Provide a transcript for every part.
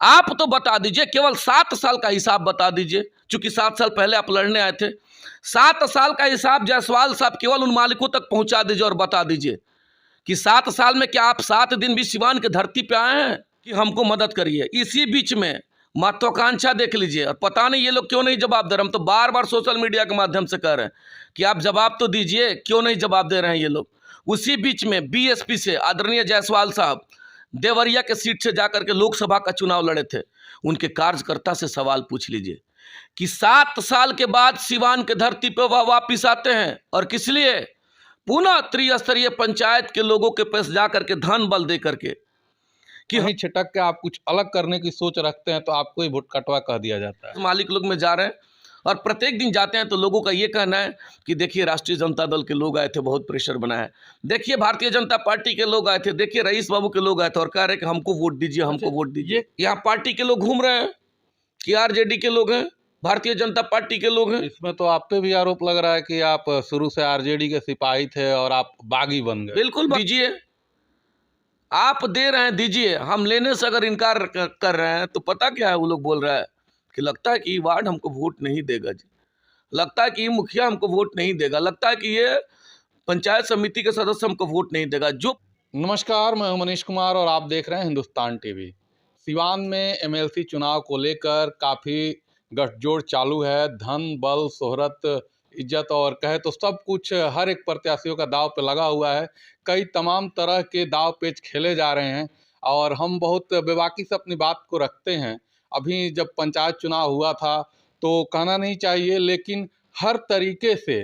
आप तो बता दीजिए, केवल 7 साल का हिसाब बता दीजिए, क्योंकि 7 साल पहले आप लड़ने आए थे। 7 साल का हिसाब जायसवाल साहब केवल उन मालिकों तक पहुंचा दीजिए और बता दीजिए कि 7 साल में क्या आप 7 दिन भी सिवान की धरती पे आए हैं कि हमको मदद करिए। इसी बीच में महत्वाकांक्षा देख लीजिए, और पता नहीं ये लोग क्यों नहीं जवाब दे रहे। हम तो बार बार सोशल मीडिया के माध्यम से कह रहे हैं कि आप जवाब तो दीजिए, क्यों नहीं जवाब दे रहे हैं ये लोग। उसी बीच में बीएसपी से आदरणीय जायसवाल साहब देवरिया के सीट से जाकर के लोकसभा का चुनाव लड़े थे। उनके कार्यकर्ता से सवाल पूछ लीजिए कि 7 साल के बाद सिवान के धरती पर वह वापिस आते हैं, और किस लिए? पुनः त्रिस्तरीय पंचायत के लोगों के पास जाकर के धन बल दे करके कि वहीं छिटक के आप कुछ अलग करने की सोच रखते हैं तो आपको ही वोट कटवा कह दिया जाता है। मालिक लोग में जा रहे हैं, और प्रत्येक दिन जाते हैं तो लोगों का ये कहना है कि देखिए राष्ट्रीय जनता दल के लोग आए थे, बहुत प्रेशर बना है, देखिए भारतीय जनता पार्टी के लोग आए थे, देखिए रईस बाबू के लोग आए थे, और कह रहे हैं कि हमको वोट दीजिए, हमको वोट दीजिए। यहाँ पार्टी के लोग घूम रहे हैं कि आरजेडी के लोग हैं, भारतीय जनता पार्टी के लोग हैं। इसमें तो आप पे भी आरोप लग रहा है कि आप शुरू से आरजेडी के सिपाही थे और आप बागी बन गए। बिल्कुल दीजिए, आप दे रहे हैं दीजिए। हम लेने से अगर इनकार कर रहे हैं तो पता क्या है, वो लोग बोल रहा है कि लगता है कि वार्ड हमको वोट नहीं देगा जी, लगता है कि ये मुखिया हमको वोट नहीं देगा, लगता है कि ये पंचायत समिति के सदस्य हमको वोट नहीं देगा। जो नमस्कार, मैं हूं मनीष कुमार और आप देख रहे हैं हिंदुस्तान टीवी। सिवान में एमएलसी चुनाव को लेकर काफ़ी गठजोड़ चालू है। धन बल शोहरत इज्जत और कहे तो सब कुछ हर एक प्रत्याशियों का दाव पे लगा हुआ है। कई तमाम तरह के दाव पेच खेले जा रहे हैं और हम बहुत बेबाकी से अपनी बात को रखते हैं। अभी जब पंचायत चुनाव हुआ था तो कहना नहीं चाहिए, लेकिन हर तरीके से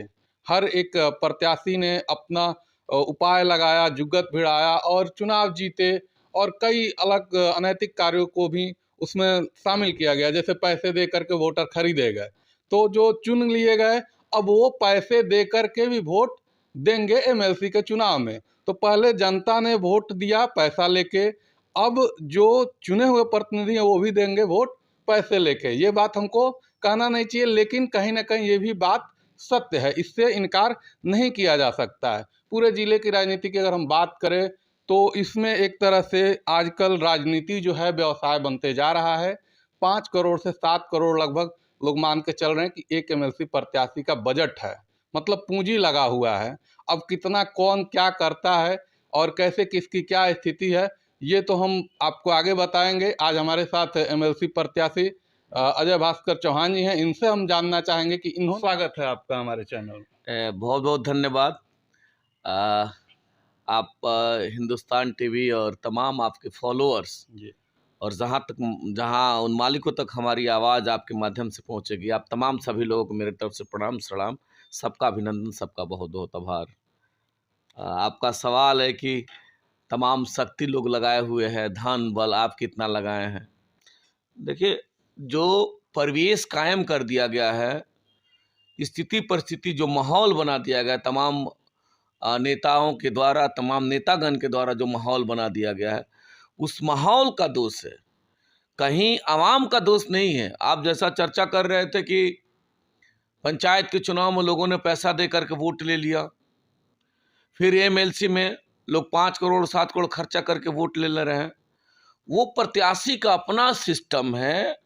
हर एक प्रत्याशी ने अपना उपाय लगाया, जुगत भिड़ाया और चुनाव जीते, और कई अलग अनैतिक कार्यों को भी उसमें शामिल किया गया, जैसे पैसे दे करके वोटर खरीदे गए। तो जो चुन लिए गए अब वो पैसे दे करके भी वोट देंगे एमएलसी के चुनाव में। तो पहले जनता ने वोट दिया पैसा लेके, अब जो चुने हुए प्रतिनिधि हैं वो भी देंगे वोट पैसे लेके। ये बात हमको कहना नहीं चाहिए, लेकिन कहीं ना कहीं ये भी बात सत्य है, इससे इनकार नहीं किया जा सकता है। पूरे जिले की राजनीति की अगर हम बात करें तो इसमें एक तरह से आजकल राजनीति जो है व्यवसाय बनते जा रहा है। 5 करोड़ से 7 करोड़ लगभग लोग मान के चल रहे हैं कि एक एमएलसी प्रत्याशी का बजट है, मतलब पूंजी लगा हुआ है। अब कितना कौन क्या करता है और कैसे किसकी क्या स्थिति है ये तो हम आपको आगे बताएंगे। आज हमारे साथ एमएलसी प्रत्याशी अजय भास्कर चौहान जी हैं, इनसे हम जानना चाहेंगे कि इन्होंने। स्वागत है आपका हमारे चैनल में। बहुत बहुत धन्यवाद। आप हिंदुस्तान टीवी और तमाम आपके फॉलोअर्स जी, और जहाँ उन मालिकों तक हमारी आवाज़ आपके माध्यम से पहुँचेगी, आप तमाम सभी लोगों को मेरे तरफ से प्रणाम सलाम, सबका अभिनंदन, सबका बहुत बहुत आभार। आपका सवाल है कि तमाम शक्ति लोग लगाए हुए हैं, धन बल आप कितना लगाए हैं। देखिए, जो परिवेश कायम कर दिया गया है, स्थिति परिस्थिति जो माहौल बना दिया गया, तमाम नेताओं के द्वारा, तमाम नेतागण के द्वारा जो माहौल बना दिया गया है, उस माहौल का दोष है, कहीं आवाम का दोष नहीं है। आप जैसा चर्चा कर रहे थे कि पंचायत के चुनाव में लोगों ने पैसा दे करके वोट ले लिया, फिर एमएलसी में लोग 5 करोड़ 7 करोड़ खर्चा करके वोट ले रहे हैं। वो प्रत्याशी का अपना सिस्टम है,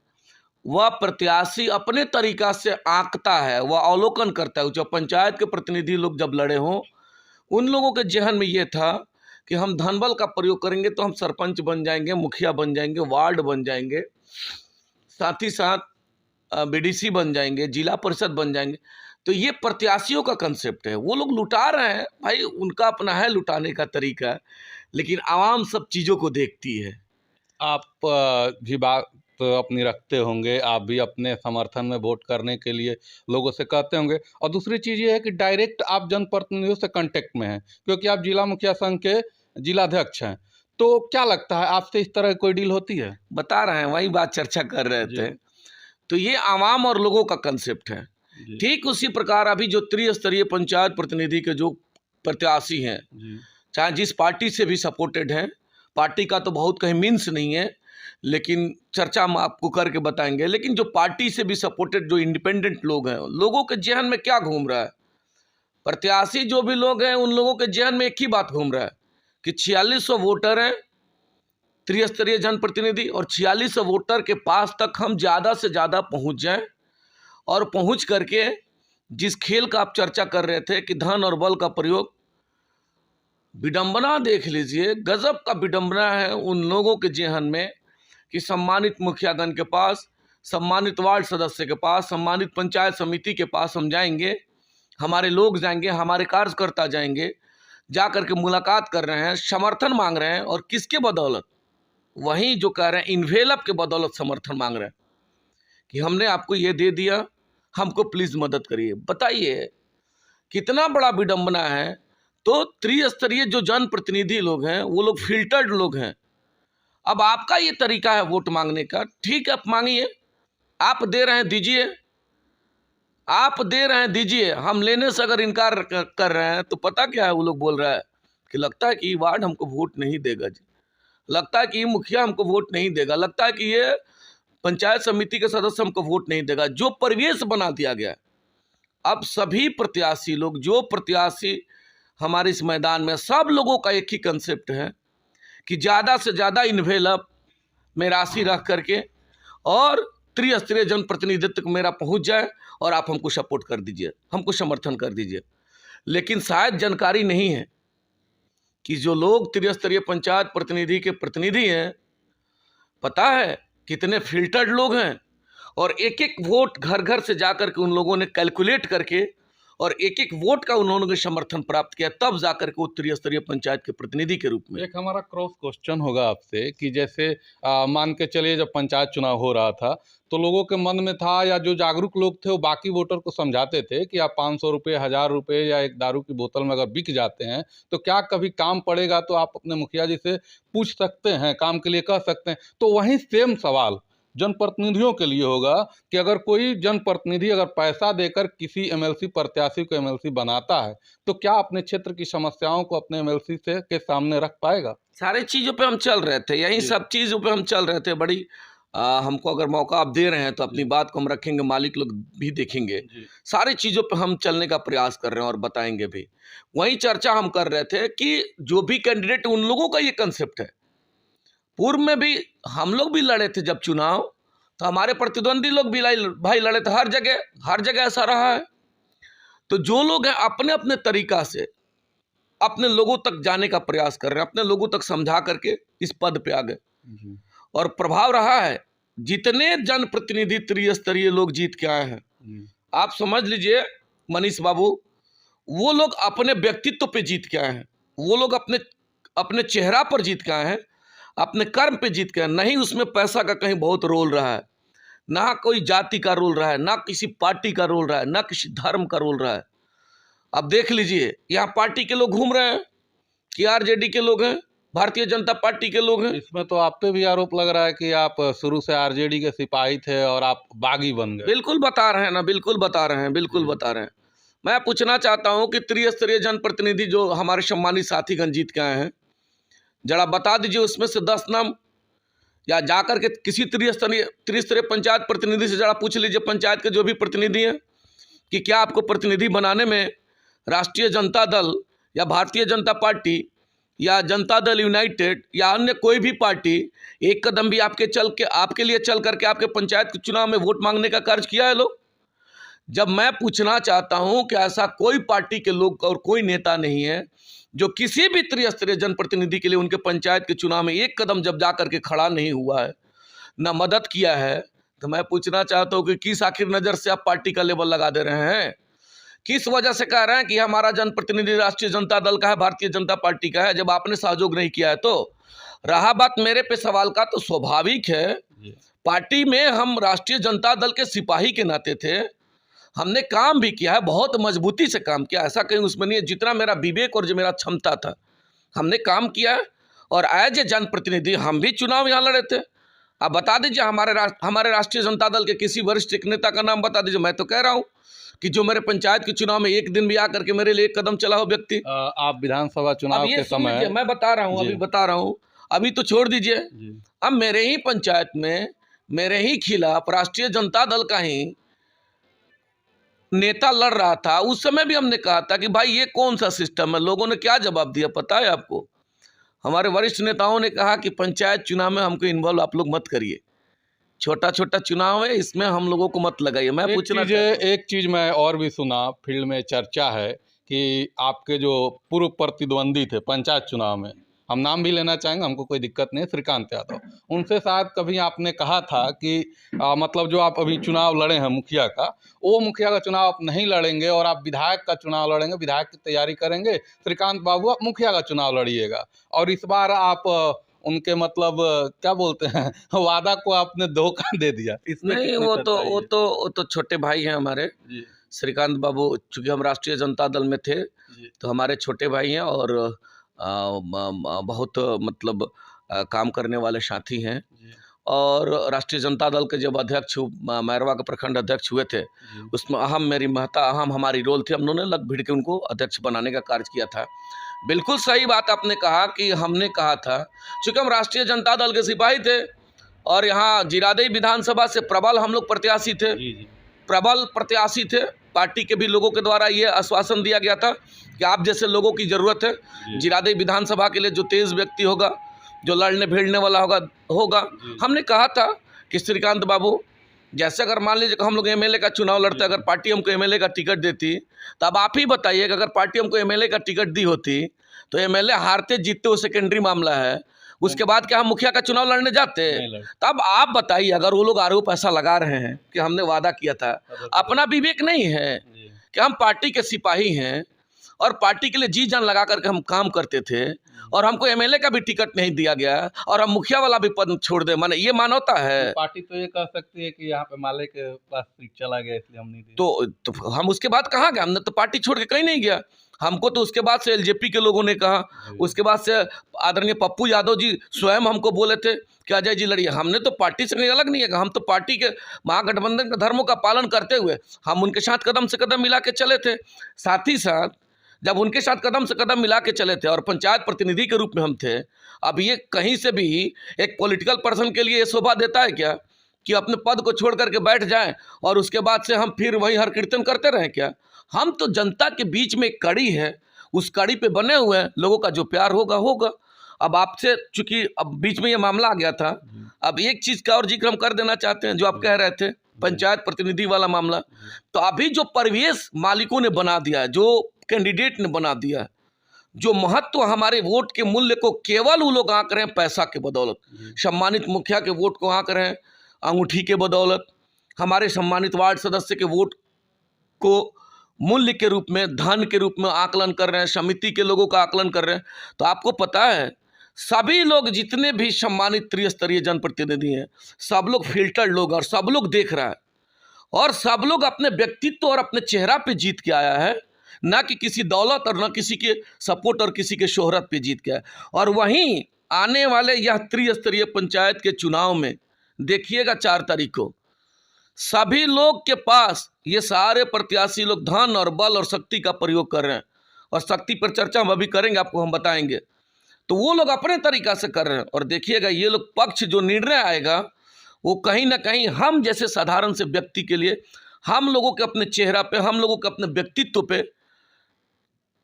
वह प्रत्याशी अपने तरीका से आंकता है, वह अवलोकन करता है। जो पंचायत के प्रतिनिधि लोग जब लड़े हों, उन लोगों के जहन में ये था कि हम धनबल का प्रयोग करेंगे तो हम सरपंच बन जाएंगे, मुखिया बन जाएंगे, वार्ड बन जाएंगे, साथ ही साथ बीडीसी बन जाएंगे, जिला परिषद बन जाएंगे। तो ये प्रत्याशियों का कंसेप्ट है। वो लोग लुटा रहे हैं भाई, उनका अपना है लुटाने का तरीका, लेकिन आवाम सब चीज़ों को देखती है। आप भी बात अपनी रखते होंगे, आप भी अपने समर्थन में वोट करने के लिए लोगों से कहते होंगे, और दूसरी चीज़ ये है कि डायरेक्ट आप जनप्रतिनिधियों से कांटेक्ट में हैं क्योंकि आप जिला मुखिया संघ के जिलाध्यक्ष हैं। तो क्या लगता है आपसे इस तरह कोई डील होती है? बता रहे हैं, वही बात चर्चा कर रहे थे। तो ये आवाम और लोगों का कंसेप्ट है। ठीक उसी प्रकार अभी जो त्रिस्तरीय पंचायत प्रतिनिधि के जो प्रत्याशी हैं, चाहे जिस पार्टी से भी सपोर्टेड हैं, पार्टी का तो बहुत कहीं मीन्स नहीं है, लेकिन चर्चा हम आपको करके बताएंगे। लेकिन जो पार्टी से भी सपोर्टेड जो इंडिपेंडेंट लोग हैं, लोगों के जहन में क्या घूम रहा है? प्रत्याशी जो भी लोग हैं उन लोगों के जहन में एक ही बात घूम रहा है कि 4600 वोटर हैं, त्रिस्तरीय जनप्रतिनिधि और 46 वोटर के पास तक हम ज़्यादा से ज़्यादा पहुंच जाएं और पहुंच करके जिस खेल का आप चर्चा कर रहे थे कि धन और बल का प्रयोग, विडंबना देख लीजिए, गजब का विडंबना है उन लोगों के जेहन में कि सम्मानित मुखियागण के पास, सम्मानित वार्ड सदस्य के पास, सम्मानित पंचायत समिति के पास हम जाएंगे, हमारे लोग जाएंगे, हमारे कार्यकर्ता जाएंगे, जा करके मुलाकात कर रहे हैं, समर्थन मांग रहे हैं और किसके बदौलत? वहीं जो कह रहे हैं इन्वेलप के बदौलत समर्थन मांग रहे हैं कि हमने आपको ये दे दिया, हमको प्लीज़ मदद करिए। बताइए कितना बड़ा विडंबना है। तो त्रिस्तरीय जो जनप्रतिनिधि लोग हैं वो लोग फिल्टर्ड लोग हैं। अब आपका ये तरीका है वोट मांगने का, ठीक है, आप मांगिए, आप दे रहे हैं दीजिए, आप दे रहे हैं दीजिए। हम लेने से अगर इनकार कर रहे हैं तो पता क्या है वो लोग बोल रहा है कि लगता है कि ये वार्ड हमको वोट नहीं देगा जी, लगता है कि ये मुखिया हमको वोट नहीं देगा, लगता है कि ये पंचायत समिति के सदस्य हमको वोट नहीं देगा। जो परिवेश बना दिया गया है, अब सभी प्रत्याशी लोग, जो प्रत्याशी हमारे इस मैदान में, सब लोगों का एक ही कंसेप्ट है कि ज़्यादा से ज़्यादा इन्वेलप में राशि रख करके और त्रिस्तरीय जनप्रतिनिधित्व मेरा पहुंच जाए और आप हमको सपोर्ट कर दीजिए, हमको समर्थन कर दीजिए। लेकिन शायद जानकारी नहीं है कि जो लोग त्रिस्तरीय पंचायत प्रतिनिधि के प्रतिनिधि हैं, पता है कितने फिल्टर्ड लोग हैं और एक एक वोट घर घर से जाकर के उन लोगों ने कैलकुलेट करके और एक एक वोट का उन्होंने समर्थन प्राप्त किया, तब जाकर के वो त्रिस्तरीय पंचायत के प्रतिनिधि के रूप में। एक हमारा क्रॉस क्वेश्चन होगा आपसे कि जैसे मान के चलिए जब पंचायत चुनाव हो रहा था तो लोगों के मन में था, या जो जागरूक लोग थे वो बाकी वोटर को समझाते थे कि आप 500 रुपये, 1000 रुपये या एक दारू की बोतल में अगर बिक जाते हैं तो क्या कभी काम पड़ेगा, तो आप अपने मुखिया जी से पूछ सकते हैं, काम के लिए कह सकते हैं। तो वहीं सेम सवाल जनप्रतिनिधियों के लिए होगा कि अगर कोई जनप्रतिनिधि अगर पैसा देकर किसी एमएलसी प्रत्याशी को एमएलसी बनाता है तो क्या अपने क्षेत्र की समस्याओं को अपने एमएलसी से के सामने रख पाएगा? सारे चीज़ों पे हम चल रहे थे, यही सब चीज़ों पे हम चल रहे थे। बड़ी हमको अगर मौका आप दे रहे हैं तो अपनी बात को हम रखेंगे, मालिक लोग भी देखेंगे। सारी चीज़ों पे हम चलने का प्रयास कर रहे हैं और बताएंगे भी। वही चर्चा हम कर रहे थे कि जो भी कैंडिडेट, उन लोगों का ये कंसेप्ट है। पूर्व में भी हम लोग भी लड़े थे जब चुनाव, तो हमारे प्रतिद्वंदी लोग भी भाई लड़े थे, हर जगह ऐसा रहा है। तो जो लोग हैं अपने अपने तरीका से अपने लोगों तक जाने का प्रयास कर रहे हैं, अपने लोगों तक समझा करके इस पद पे आ गए और प्रभाव रहा है। जितने जनप्रतिनिधि त्रिस्तरीय लोग जीत के आए हैं, आप समझ लीजिए मनीष बाबू, वो लोग अपने व्यक्तित्व पे जीत के आए हैं, वो लोग अपने चेहरा पर जीत के आए हैं, अपने कर्म पे जीत के आए। नहीं उसमें पैसा का कहीं बहुत रोल रहा है, ना कोई जाति का रोल रहा है, ना किसी पार्टी का रोल रहा है, ना किसी धर्म का रोल रहा है। अब देख लीजिए, यहाँ पार्टी के लोग घूम रहे हैं कि आरजेडी के लोग हैं, भारतीय जनता पार्टी के लोग हैं। इसमें तो आप पे भी आरोप लग रहा है कि आप शुरू से आरजेडी के सिपाही थे और आप बागी बन गए। बिल्कुल बता रहे हैं ना, बिल्कुल बता रहे हैं, बिल्कुल बता रहे हैं। मैं पूछना चाहता हूं कि त्रिस्तरीय जनप्रतिनिधि जो हमारे सम्मानित साथीगण जीत के आए हैं, जरा बता दीजिए उसमें से 10 नाम, या जाकर के किसी त्रिस्तरीय पंचायत प्रतिनिधि से जरा पूछ लीजिए, पंचायत के जो भी प्रतिनिधि हैं, कि क्या आपको प्रतिनिधि बनाने में राष्ट्रीय जनता दल या भारतीय जनता पार्टी या जनता दल यूनाइटेड या अन्य कोई भी पार्टी एक कदम भी आपके लिए चल करके आपके पंचायत के चुनाव में वोट मांगने का कार्य किया है लोग? जब मैं पूछना चाहता हूं कि ऐसा कोई पार्टी के लोग और कोई नेता नहीं है जो किसी भी त्रिस्तरीय जनप्रतिनिधि के लिए उनके पंचायत के चुनाव में एक कदम जब जा करके खड़ा नहीं हुआ है, ना मदद किया है, तो मैं पूछना चाहता हूं कि किस आखिर नज़र से आप पार्टी का लेबल लगा दे रहे हैं? किस वजह से कह रहे हैं कि हमारा जनप्रतिनिधि राष्ट्रीय जनता दल का है, भारतीय जनता पार्टी का है, जब आपने सहयोग नहीं किया है? तो रहा बात मेरे पे सवाल का, तो स्वाभाविक है, पार्टी में हम राष्ट्रीय जनता दल के सिपाही के नाते थे, हमने काम भी किया है, बहुत मजबूती से काम किया, ऐसा कहीं उसमें नहीं है। जितना मेरा विवेक और जो मेरा क्षमता था हमने काम किया है, और एज ए जनप्रतिनिधि हम भी चुनाव यहाँ लड़े थे। आप बता दीजिए हमारे राष्ट्रीय जनता दल के किसी वरिष्ठ नेता का नाम बता दीजिए। मैं तो कह रहा हूँ कि जो मेरे पंचायत के चुनाव में एक दिन भी आकर के मेरे लिए एक कदम चला हो व्यक्ति। आप विधानसभा चुनाव के समय, मैं बता रहा हूँ, अभी बता रहा हूँ, अभी तो छोड़ दीजिए, अब मेरे ही पंचायत में मेरे ही खिलाफ राष्ट्रीय जनता दल का ही नेता लड़ रहा था। उस समय भी हमने कहा था कि भाई ये कौन सा सिस्टम है। लोगों ने क्या जवाब दिया पता है आपको? हमारे वरिष्ठ नेताओं ने कहा कि पंचायत चुनाव में हमको इन्वॉल्व आप लोग मत करिए, छोटा छोटा चुनाव है, इसमें हम लोगों को मत लगाइए। मैं पूछना एक चीज मैं और भी सुना, फील्ड में चर्चा है कि आपके जो पूर्व प्रतिद्वंदी थे पंचायत चुनाव में, हम नाम भी लेना चाहेंगे, हमको कोई दिक्कत नहीं है, श्रीकांत यादव, उनसे शायद कभी आपने कहा था कि मतलब जो आप अभी चुनाव लड़े हैं मुखिया का, वो मुखिया का चुनाव आप नहीं लड़ेंगे और आप विधायक का चुनाव लड़ेंगे, विधायक की तैयारी करेंगे, श्रीकांत बाबू आप मुखिया का चुनाव लड़िएगा। और इस बार आप उनके मतलब क्या बोलते हैं वादा को आपने धोखा दे दिया। इसमें नहीं, वो तो छोटे भाई हैं हमारे जी श्रीकांत बाबू, चूँकि हम राष्ट्रीय जनता दल में थे जी तो हमारे छोटे भाई हैं और बहुत मतलब काम करने वाले साथी हैं। जी और राष्ट्रीय जनता दल के जब अध्यक्ष मैरवा के प्रखंड अध्यक्ष हुए थे, जी उसमें अहम हमारी रोल थी। हम लोगों ने लग भिड़ के उनको अध्यक्ष बनाने का कार्य किया था। बिल्कुल सही बात आपने कहा कि हमने कहा था, चूँकि हम राष्ट्रीय जनता दल के सिपाही थे और यहाँ जीरादेई विधानसभा से प्रबल हम लोग प्रत्याशी थे, जी जी प्रबल प्रत्याशी थे। पार्टी के भी लोगों के द्वारा ये आश्वासन दिया गया था कि आप जैसे लोगों की ज़रूरत है जीरादेई विधानसभा के लिए, जो तेज़ व्यक्ति होगा, जो लड़ने भिड़ने वाला होगा। हमने कहा था कि श्रीकांत बाबू, जैसे अगर मान लीजिए कि हम लोग एमएलए का चुनाव लड़ते, अगर पार्टी हमको एमएलए का टिकट देती, तो अब आप ही बताइए कि अगर पार्टी हमको एमएलए का टिकट दी होती तो एमएलए हारते जीतते वो सेकेंडरी मामला है, उसके बाद क्या हम मुखिया का चुनाव लड़ने जाते? तब आप बताइए, अगर वो लोग आरोप ऐसा लगा रहे हैं कि हमने वादा किया था, अपना विवेक नहीं है कि हम पार्टी के सिपाही हैं और पार्टी के लिए जी जान लगा करके हम काम करते थे और हमको एमएलए का भी टिकट नहीं दिया गया और हम मुखिया वाला भी पद छोड़ दे? माने ये मानवता है? पार्टी तो ये कह सकती है कि यहाँ पे माले के पास सीट चला गया इसलिए हम नहीं दिए। तो हम उसके बाद कहाँ गए? हमने तो पार्टी छोड़ के कहीं नहीं गया। हमको तो उसके बाद से एलजेपी के लोगों ने कहा, उसके बाद से आदरणीय पप्पू यादव जी स्वयं हमको बोले थे कि अजय जी लड़िए। हमने तो पार्टी से कहीं अलग नहीं है, हम तो पार्टी के महागठबंधन के धर्मों का पालन करते हुए हम उनके साथ कदम से कदम मिला के चले थे। साथ ही साथ जब उनके साथ कदम से कदम मिला के चले थे और पंचायत प्रतिनिधि के रूप में हम थे, अब ये कहीं से भी एक पॉलिटिकल पर्सन के लिए ये शोभा देता है क्या कि अपने पद को छोड़ करके बैठ जाएं और उसके बाद से हम फिर वही हर कीर्तन करते रहें क्या? हम तो जनता के बीच में एक कड़ी है, उस कड़ी पे बने हुए हैं, लोगों का जो प्यार होगा होगा। अब आपसे चूंकि अब बीच में ये मामला आ गया था, अब एक चीज़ का और जिक्र हम कर देना चाहते हैं, जो आप कह रहे थे पंचायत प्रतिनिधि वाला मामला। तो अभी जो परिवेश मालिकों ने बना दिया है, जो कैंडिडेट ने बना दिया है, जो महत्व हमारे वोट के मूल्य को केवल वो लोग आंक रहे हैं पैसा के बदौलत। सम्मानित मुखिया के वोट को आंक रहे हैं अंगूठी के बदौलत, हमारे सम्मानित वार्ड सदस्य के वोट को मूल्य के रूप में, धन के रूप में आकलन कर रहे हैं, समिति के लोगों का आकलन कर रहे हैं। तो आपको पता है सभी लोग, जितने भी सम्मानित त्रिस्तरीय जनप्रतिनिधि हैं, सब लोग फिल्टर्ड लोग और सब लोग देख रहा है और सब लोग अपने व्यक्तित्व और अपने चेहरा पे जीत के आया है, ना कि किसी दौलत और ना किसी के सपोर्ट और किसी के शोहरत पे जीत के आया। और वहीं आने वाले यह त्रिस्तरीय पंचायत के चुनाव में देखिएगा 4 तारीख को सभी लोग के पास ये सारे प्रत्याशी लोग धन और बल और शक्ति का प्रयोग कर रहे हैं और शक्ति पर चर्चा हम अभी करेंगे, आपको हम बताएंगे। तो वो लोग अपने तरीका से कर रहे हैं और देखिएगा ये लोग पक्ष जो निर्णय आएगा वो कहीं ना कहीं हम जैसे साधारण से व्यक्ति के लिए, हम लोगों के अपने चेहरा पे, हम लोगों के अपने व्यक्तित्व पे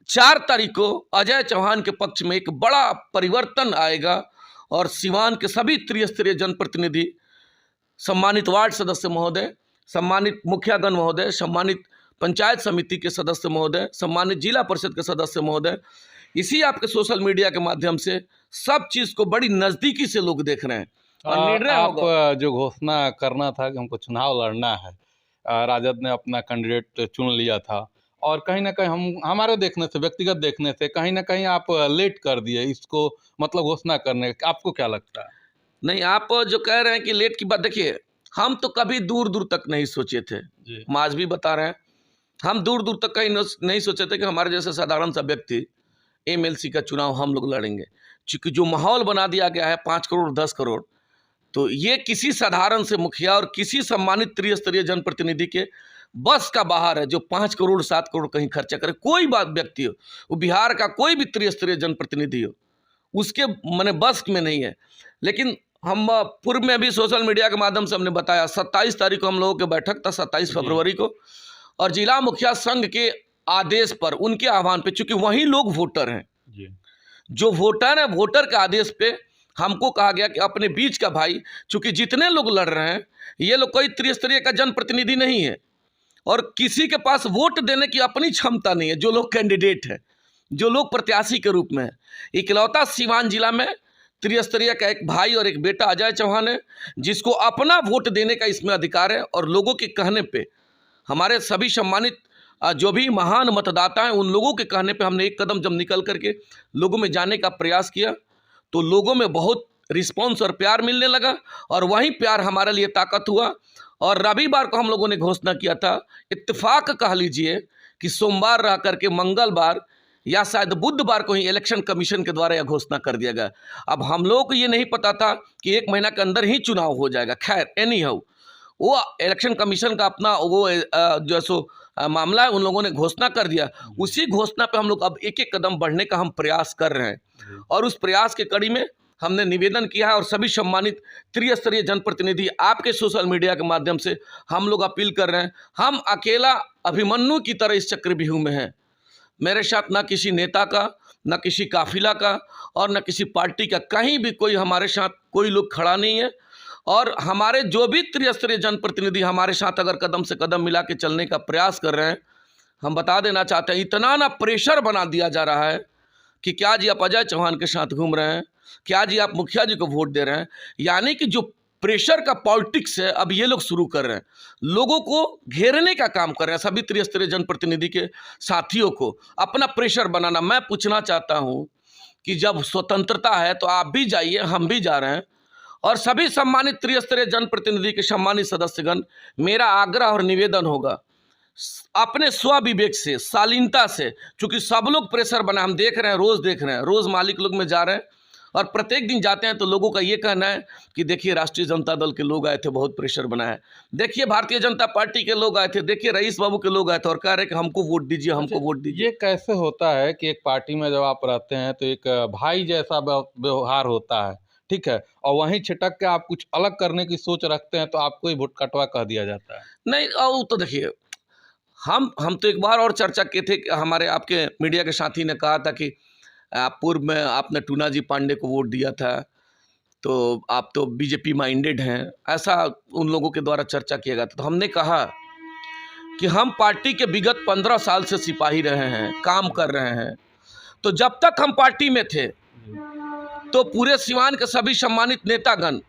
4 तारीख को अजय चौहान के पक्ष में एक बड़ा परिवर्तन आएगा और सिवान के सभी त्रिस्तरीय जनप्रतिनिधि, सम्मानित वार्ड सदस्य महोदय, सम्मानित मुखियागण महोदय, सम्मानित पंचायत समिति के सदस्य महोदय, सम्मानित जिला परिषद के सदस्य महोदय, इसी आपके सोशल मीडिया के माध्यम से सब चीज़ को बड़ी नज़दीकी से लोग देख रहे हैं और निर्णय होगा। आप जो घोषणा करना था कि हमको चुनाव लड़ना है, राजद ने अपना कैंडिडेट चुन लिया था और कहीं ना कहीं हमारे देखने से, व्यक्तिगत देखने से कहीं ना कहीं आप लेट कर दिए इसको, मतलब घोषणा करने। आपको क्या लगता है? नहीं, आप जो कह रहे हैं कि लेट की बात, देखिए हम तो कभी दूर दूर तक नहीं सोचे थे, हम आज भी बता रहे हैं, हम दूर दूर तक कहीं नहीं सोचे थे कि हमारे जैसे साधारण सा व्यक्ति एमएलसी का चुनाव हम लोग लड़ेंगे। चूँकि जो माहौल बना दिया गया है 5 करोड़ 10 करोड़, तो ये किसी साधारण से मुखिया और किसी सम्मानित त्रिस्तरीय जनप्रतिनिधि के बस का बाहर है जो 5 करोड़ 7 करोड़ कहीं खर्चा करे। कोई बात व्यक्ति हो, वो बिहार का कोई भी त्रिस्तरीय जनप्रतिनिधि हो, उसके मैंने बस में नहीं है। लेकिन हम पूर्व में भी सोशल मीडिया के माध्यम से हमने बताया 27 तारीख को हम लोगों की बैठक था, 27 फरवरी को, और जिला मुखिया संघ के आदेश पर, उनके आह्वान पे, चूंकि वही लोग वोटर हैं, जो वोटर है, वोटर के आदेश पे हमको कहा गया कि अपने बीच का भाई, चूंकि जितने लोग लड़ रहे हैं ये लोग कोई त्रिस्तरीय का जनप्रतिनिधि नहीं है और किसी के पास वोट देने की अपनी क्षमता नहीं है। जो लोग कैंडिडेट हैं, जो लोग प्रत्याशी के रूप में हैं, इकलौता सीवान जिला में त्रिस्तरीय का एक भाई और एक बेटा अजय चौहान है, जिसको अपना वोट देने का इसमें अधिकार है। और लोगों के कहने पे, हमारे सभी सम्मानित जो भी महान मतदाता हैं, उन लोगों के कहने पे हमने एक कदम जब निकल करके लोगों में जाने का प्रयास किया तो लोगों में बहुत रिस्पॉन्स और प्यार मिलने लगा और वही प्यार हमारे लिए ताकत हुआ। और रविवार को हम लोगों ने घोषणा किया था, इत्तेफाक कह लीजिए कि सोमवार रह करके मंगलवार या शायद बुधवार को ही इलेक्शन कमीशन के द्वारा यह घोषणा कर दिया गया। अब हम लोगों को ये नहीं पता था कि 1 महीना के अंदर ही चुनाव हो जाएगा। खैर एनी हाउ, वो इलेक्शन कमीशन का अपना वो जो सो मामला है, उन लोगों ने घोषणा कर दिया। उसी घोषणा पे हम लोग अब एक एक कदम बढ़ने का हम प्रयास कर रहे हैं और उस प्रयास के कड़ी में हमने निवेदन किया है और सभी सम्मानित त्रिस्तरीय जनप्रतिनिधि आपके सोशल मीडिया के माध्यम से हम लोग अपील कर रहे हैं। हम अकेला अभिमन्यु की तरह इस चक्रव्यूह में हैं। मेरे साथ ना किसी नेता का, ना किसी काफिला का और ना किसी पार्टी का, कहीं भी कोई हमारे साथ कोई लोग खड़ा नहीं है। और हमारे जो भी त्रिस्तरीय जनप्रतिनिधि हमारे साथ अगर कदम से कदम मिला के चलने का प्रयास कर रहे हैं, हम बता देना चाहते हैं, इतना ना प्रेशर बना दिया जा रहा है कि क्या जी आप अजय चौहान के साथ घूम रहे हैं, क्या जी आप मुखिया जी को वोट दे रहे हैं। यानी कि जो प्रेशर का पॉलिटिक्स है अब ये लोग शुरू कर रहे हैं, लोगों को घेरने का काम कर रहे हैं। सभी त्रिस्तरीय जनप्रतिनिधि के साथियों को अपना प्रेशर बनाना। मैं पूछना चाहता हूँ कि जब स्वतंत्रता है तो आप भी जाइए, हम भी जा रहे हैं और सभी सम्मानित त्रिस्तरीय जनप्रतिनिधि के सम्मानित सदस्यगण, मेरा आग्रह और निवेदन होगा अपने स्वविवेक से, शालीनता से, चूंकि सब लोग प्रेशर बना, हम देख रहे हैं, रोज देख रहे हैं, रोज मालिक लोग में जा रहे हैं और प्रत्येक दिन जाते हैं तो लोगों का ये कहना है कि देखिए राष्ट्रीय जनता दल के लोग आए थे, बहुत प्रेशर बना है, देखिए भारतीय जनता पार्टी के लोग आए थे, देखिए रईस बाबू के लोग आए थे और कह रहे कि हमको वोट दीजिए, हमको वोट दीजिए। ये कैसे होता है कि एक पार्टी में जब आप रहते हैं तो एक भाई जैसा व्यवहार होता है, ठीक है, और वहीं छिटक के आप कुछ अलग करने की सोच रखते हैं तो आपको ही वोट कटवा कह दिया जाता है? नहीं, और तो देखिए हम तो एक बार और चर्चा किए थे कि हमारे आपके मीडिया के साथी ने कहा था कि पूर्व में आपने टूना जी पांडे को वोट दिया था तो आप तो बीजेपी माइंडेड हैं, ऐसा उन लोगों के द्वारा चर्चा किया गया था। तो हमने कहा कि हम पार्टी के विगत 15 साल से सिपाही रहे हैं, काम कर रहे हैं। तो जब तक हम पार्टी में थे तो पूरे सिवान के सभी सम्मानित नेतागण,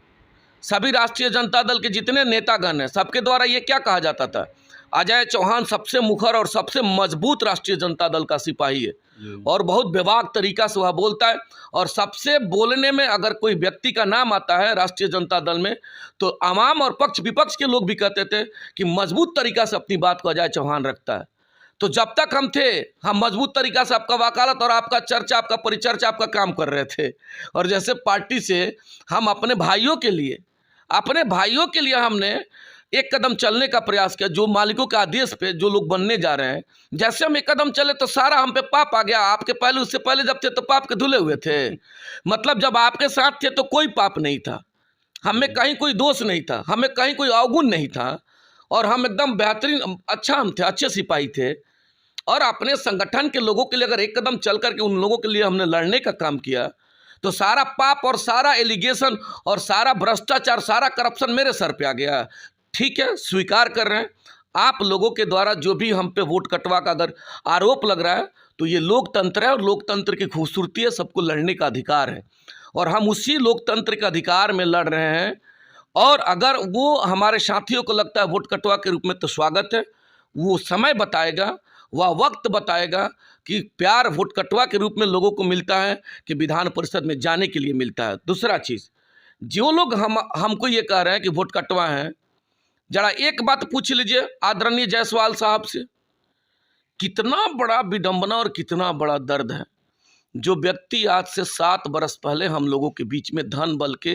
सभी राष्ट्रीय जनता दल के जितने नेतागण हैं, सबके द्वारा ये क्या कहा जाता था, अजय चौहान सबसे मुखर और सबसे मजबूत राष्ट्रीय जनता दल का सिपाही है और बहुत बेबाक तरीका से वह बोलता है। और सबसे बोलने में अगर कोई व्यक्ति का नाम आता है राष्ट्रीय जनता दल में तो आवाम और पक्ष विपक्ष के लोग भी कहते थे कि मजबूत तरीका से अपनी बात को अजय चौहान रखता है। तो जब तक हम थे, हम मजबूत तरीका से आपका वकालत और आपका चर्चा, आपका परिचर्चा, आपका काम कर रहे थे। और जैसे पार्टी से हम अपने भाइयों के लिए हमने एक कदम चलने का प्रयास किया, जो मालिकों के आदेश पे जो लोग बनने जा रहे हैं। जैसे हम एक कदम चले तो सारा हम पे पाप आ गया। आपके पहले, उससे पहले जब थे तो पाप के धुले हुए थे। मतलब जब आपके साथ थे तो कोई पाप नहीं था, हमें कहीं कोई दोष नहीं था, हमें कहीं कोई अवगुण नहीं था और हम एकदम बेहतरीन हम थे, अच्छे सिपाही थे। और अपने संगठन के लोगों के लिए अगर एक कदम चल करके उन लोगों के लिए हमने लड़ने का काम किया तो सारा पाप और सारा एलिगेशन और सारा भ्रष्टाचार, सारा करप्शन मेरे सर पे आ गया। ठीक है, स्वीकार कर रहे हैं। आप लोगों के द्वारा जो भी हम पे वोट कटवा का अगर आरोप लग रहा है तो ये लोकतंत्र है और लोकतंत्र की खूबसूरती है, सबको लड़ने का अधिकार है और हम उसी लोकतंत्र के अधिकार में लड़ रहे हैं। और अगर वो हमारे साथियों को लगता है वोट कटवा के रूप में तो स्वागत है, वो समय बताएगा, वह वक्त बताएगा कि प्यार वोट कटवा के रूप में लोगों को मिलता है कि विधान परिषद में जाने के लिए मिलता है। दूसरा चीज़, जो लोग हमको ये कह रहे हैं कि वोट कटवा है, जरा एक बात पूछ लीजिए आदरणीय जायसवाल साहब से, कितना बड़ा विडंबना और कितना बड़ा दर्द है। जो व्यक्ति आज से 7 बरस पहले हम लोगों के बीच में धन बल के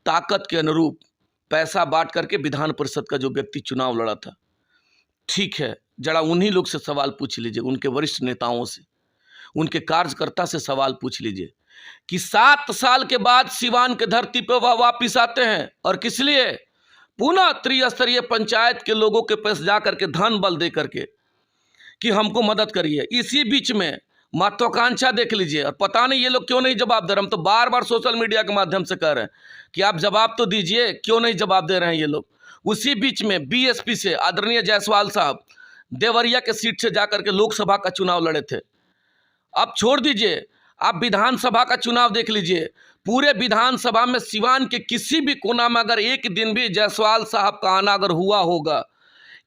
ताकत के अनुरूप पैसा बांट करके विधान परिषद का जो व्यक्ति चुनाव लड़ा था, ठीक है, जरा उन्हीं लोग से सवाल पूछ लीजिए, उनके वरिष्ठ नेताओं से, उनके कार्यकर्ता से सवाल पूछ लीजिए कि 7 साल के बाद सिवान के धरती पर वह वापिस आते हैं और किस लिए, पुनः त्रिस्तरीय पंचायत के लोगों के पास जा करके धन बल दे करके कि हमको मदद करिए। इसी बीच में महत्वाकांक्षा देख लीजिए। और पता नहीं ये लोग क्यों नहीं जवाब दे रहे। हम तो बार बार सोशल मीडिया के माध्यम से कह रहे हैं कि आप जवाब तो दीजिए, क्यों नहीं जवाब दे रहे हैं ये लोग। उसी बीच में बीएसपी से आदरणीय जायसवाल साहब देवरिया के सीट से जाकर के लोकसभा का चुनाव लड़े थे। अब छोड़ दीजिए, आप विधानसभा का चुनाव देख लीजिए। पूरे विधानसभा में सिवान के किसी भी कोना में अगर एक दिन भी जायसवाल साहब का आना अगर हुआ होगा,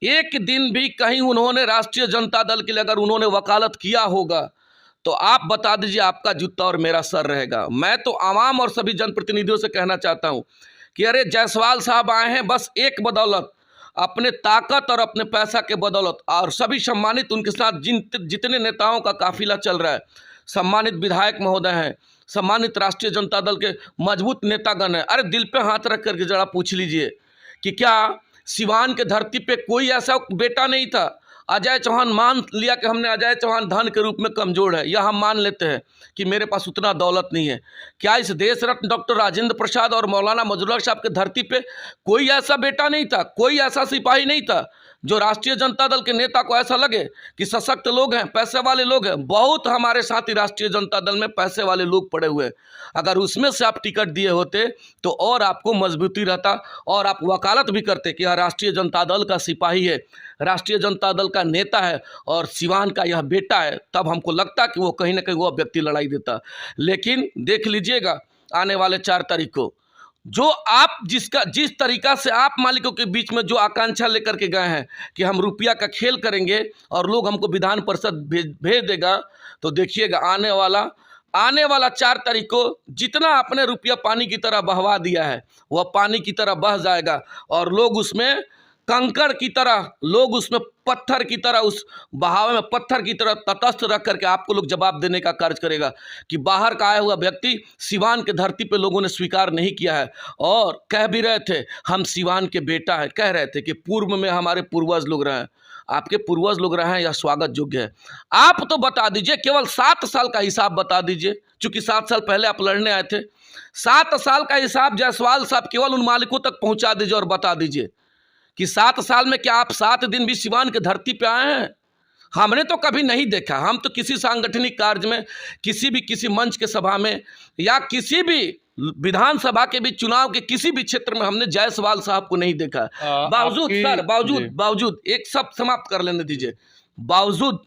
एक दिन भी कहीं उन्होंने राष्ट्रीय जनता दल के लिए अगर उन्होंने वकालत किया होगा, तो आप बता दीजिए आपका जूता और मेरा सर रहेगा। मैं तो आवाम और सभी जनप्रतिनिधियों से कहना चाहता हूं कि अरे जायसवाल साहब आए हैं बस एक बदौलत, अपने ताकत और अपने पैसा के बदौलत। और सभी सम्मानित उनके साथ जितने नेताओं का काफिला चल रहा है, सम्मानित विधायक महोदय हैं, सम्मानित राष्ट्रीय जनता दल के मजबूत नेतागण हैं। अरे दिल पे हाथ रख करके जरा पूछ लीजिए कि क्या सिवान के धरती पे कोई ऐसा बेटा नहीं था। अजय चौहान मान लिया कि हमने अजय चौहान धन के रूप में कमजोर है, या हम मान लेते हैं कि मेरे पास उतना दौलत नहीं है। क्या इस देश रत्न डॉक्टर राजेंद्र प्रसाद और मौलाना मजरूल साहब के धरती पे कोई ऐसा बेटा नहीं था, कोई ऐसा सिपाही नहीं था जो राष्ट्रीय जनता दल के नेता को ऐसा लगे कि सशक्त लोग हैं, पैसे वाले लोग हैं। बहुत हमारे साथी राष्ट्रीय जनता दल में पैसे वाले लोग पड़े हुए हैं। अगर उसमें से आप टिकट दिए होते तो और आपको मजबूती रहता और आप वकालत भी करते कि यह राष्ट्रीय जनता दल का सिपाही है, राष्ट्रीय जनता दल का नेता है और सिवान का यह बेटा है। तब हमको लगता कि वो कहीं ना कहीं वो व्यक्ति लड़ाई देता। लेकिन देख लीजिएगा आने वाले 4 तारीख को जो आप जिस तरीका से आप मालिकों के बीच में जो आकांक्षा लेकर के गए हैं कि हम रुपया का खेल करेंगे और लोग हमको विधान परिषद भेज देगा, तो देखिएगा आने वाला 4 तारीख को जितना आपने रुपया पानी की तरह बहवा दिया है वह पानी की तरह बह जाएगा और लोग उसमें कंकड़ की तरह, लोग उसमें पत्थर की तरह, उस बहाव में पत्थर की तरह तटस्थ रख करके आपको लोग जवाब देने का कार्य करेगा कि बाहर का आया हुआ व्यक्ति सिवान के धरती पे लोगों ने स्वीकार नहीं किया है। और कह भी रहे थे हम सिवान के बेटा हैं, कह रहे थे कि पूर्व में हमारे पूर्वज लोग रहे हैं। आपके पूर्वज लोग रहे हैं, यह स्वागत योग्य है। आप तो बता दीजिए, केवल 7 साल का हिसाब बता दीजिए, चूंकि 7 साल पहले आप लड़ने आए थे। 7 साल का हिसाब जायसवाल साहब केवल उन मालिकों तक पहुंचा दीजिए और बता दीजिए कि 7 साल में क्या आप 7 दिन भी सिवान के धरती पे आए हैं? हमने तो कभी नहीं देखा। हम तो किसी सांगठनिक कार्य में, किसी मंच के सभा में या किसी भी विधानसभा के भी चुनाव के किसी भी क्षेत्र में हमने जायसवाल साहब को नहीं देखा। बावजूद एक सब समाप्त कर लेने दीजिए, बावजूद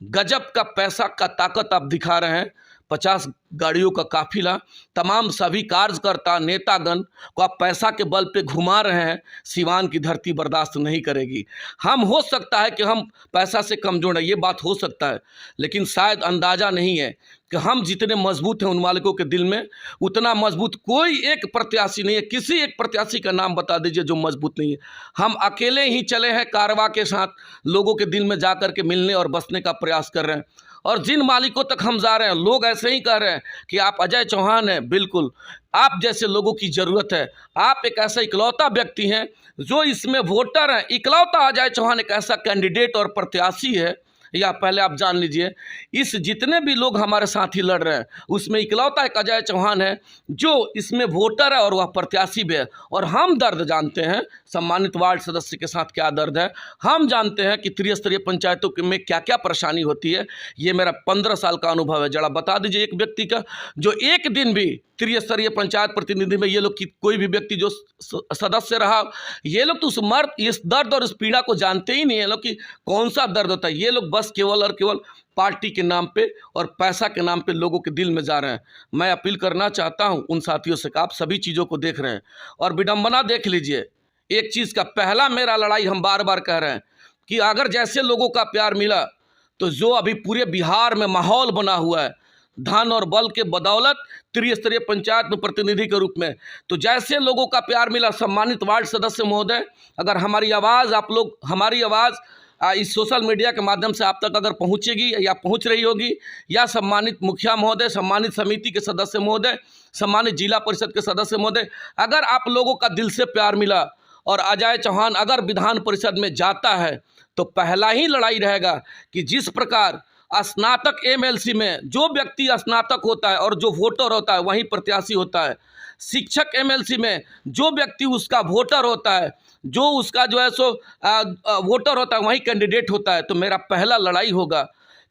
गजब का पैसा का ताकत आप दिखा रहे हैं। 50 गाड़ियों का काफिला, तमाम सभी कार्यकर्ता नेतागण को आप पैसा के बल पे घुमा रहे हैं। सिवान की धरती बर्दाश्त नहीं करेगी। हम हो सकता है कि हम पैसा से कमजोर हैं, ये बात हो सकता है, लेकिन शायद अंदाज़ा नहीं है कि हम जितने मजबूत हैं उन मालिकों के दिल में उतना मजबूत कोई एक प्रत्याशी नहीं है। किसी एक प्रत्याशी का नाम बता दीजिए जो मजबूत नहीं है। हम अकेले ही चले हैं कारवा के साथ, लोगों के दिल में जा कर के मिलने और बसने का प्रयास कर रहे हैं। और जिन मालिकों तक हम जा रहे हैं, लोग ऐसे ही कह रहे हैं कि आप अजय चौहान हैं, बिल्कुल आप जैसे लोगों की ज़रूरत है। आप एक ऐसा इकलौता व्यक्ति हैं जो इसमें वोटर हैं। इकलौता अजय चौहान एक ऐसा कैंडिडेट और प्रत्याशी है, या पहले आप जान लीजिए, इस जितने भी लोग हमारे साथी लड़ रहे हैं उसमें इकलौता एक अजय चौहान है जो इसमें वोटर है और वह प्रत्याशी भी है। और हम दर्द जानते हैं, सम्मानित वार्ड सदस्य के साथ क्या दर्द है, हम जानते हैं कि त्रिस्तरीय पंचायतों में क्या क्या परेशानी होती है। ये मेरा 15 साल का अनुभव है। जरा बता दीजिए एक व्यक्ति का जो एक दिन भी त्रिस्तरीय पंचायत प्रतिनिधि में, ये लोग की कोई भी व्यक्ति जो सदस्य रहा, ये लोग तो इस दर्द और इस पीड़ा को जानते ही नहीं है लोग कि कौन सा दर्द होता है। ये लोग बस केवल और केवल पार्टी के नाम पे और पैसा के नाम पे लोगों के दिल में जा रहे हैं। मैं अपील करना चाहता हूं उन साथियों से कि आप सभी चीज़ों को देख रहे हैं और विडंबना देख लीजिए। एक चीज़ का पहला मेरा लड़ाई, हम बार बार कह रहे हैं कि अगर जैसे लोगों का प्यार मिला तो जो अभी पूरे बिहार में माहौल बना हुआ है धन और बल के बदौलत त्रिस्तरीय पंचायत में प्रतिनिधि के रूप में, तो जैसे लोगों का प्यार मिला, सम्मानित वार्ड सदस्य महोदय, अगर हमारी आवाज़ हमारी आवाज़ इस सोशल मीडिया के माध्यम से आप तक अगर पहुंचेगी या पहुंच रही होगी, या सम्मानित मुखिया महोदय, सम्मानित समिति के सदस्य महोदय, सम्मानित जिला परिषद के सदस्य महोदय, अगर आप लोगों का दिल से प्यार मिला और अजय चौहान अगर विधान परिषद में जाता है तो पहला ही लड़ाई रहेगा कि जिस प्रकार स्नातक एमएलसी में जो व्यक्ति स्नातक होता है और जो वोटर होता है वहीं प्रत्याशी होता है, शिक्षक एमएलसी में जो व्यक्ति उसका वोटर होता है, जो उसका जो है सो वोटर होता है वहीं कैंडिडेट होता है। तो मेरा पहला लड़ाई होगा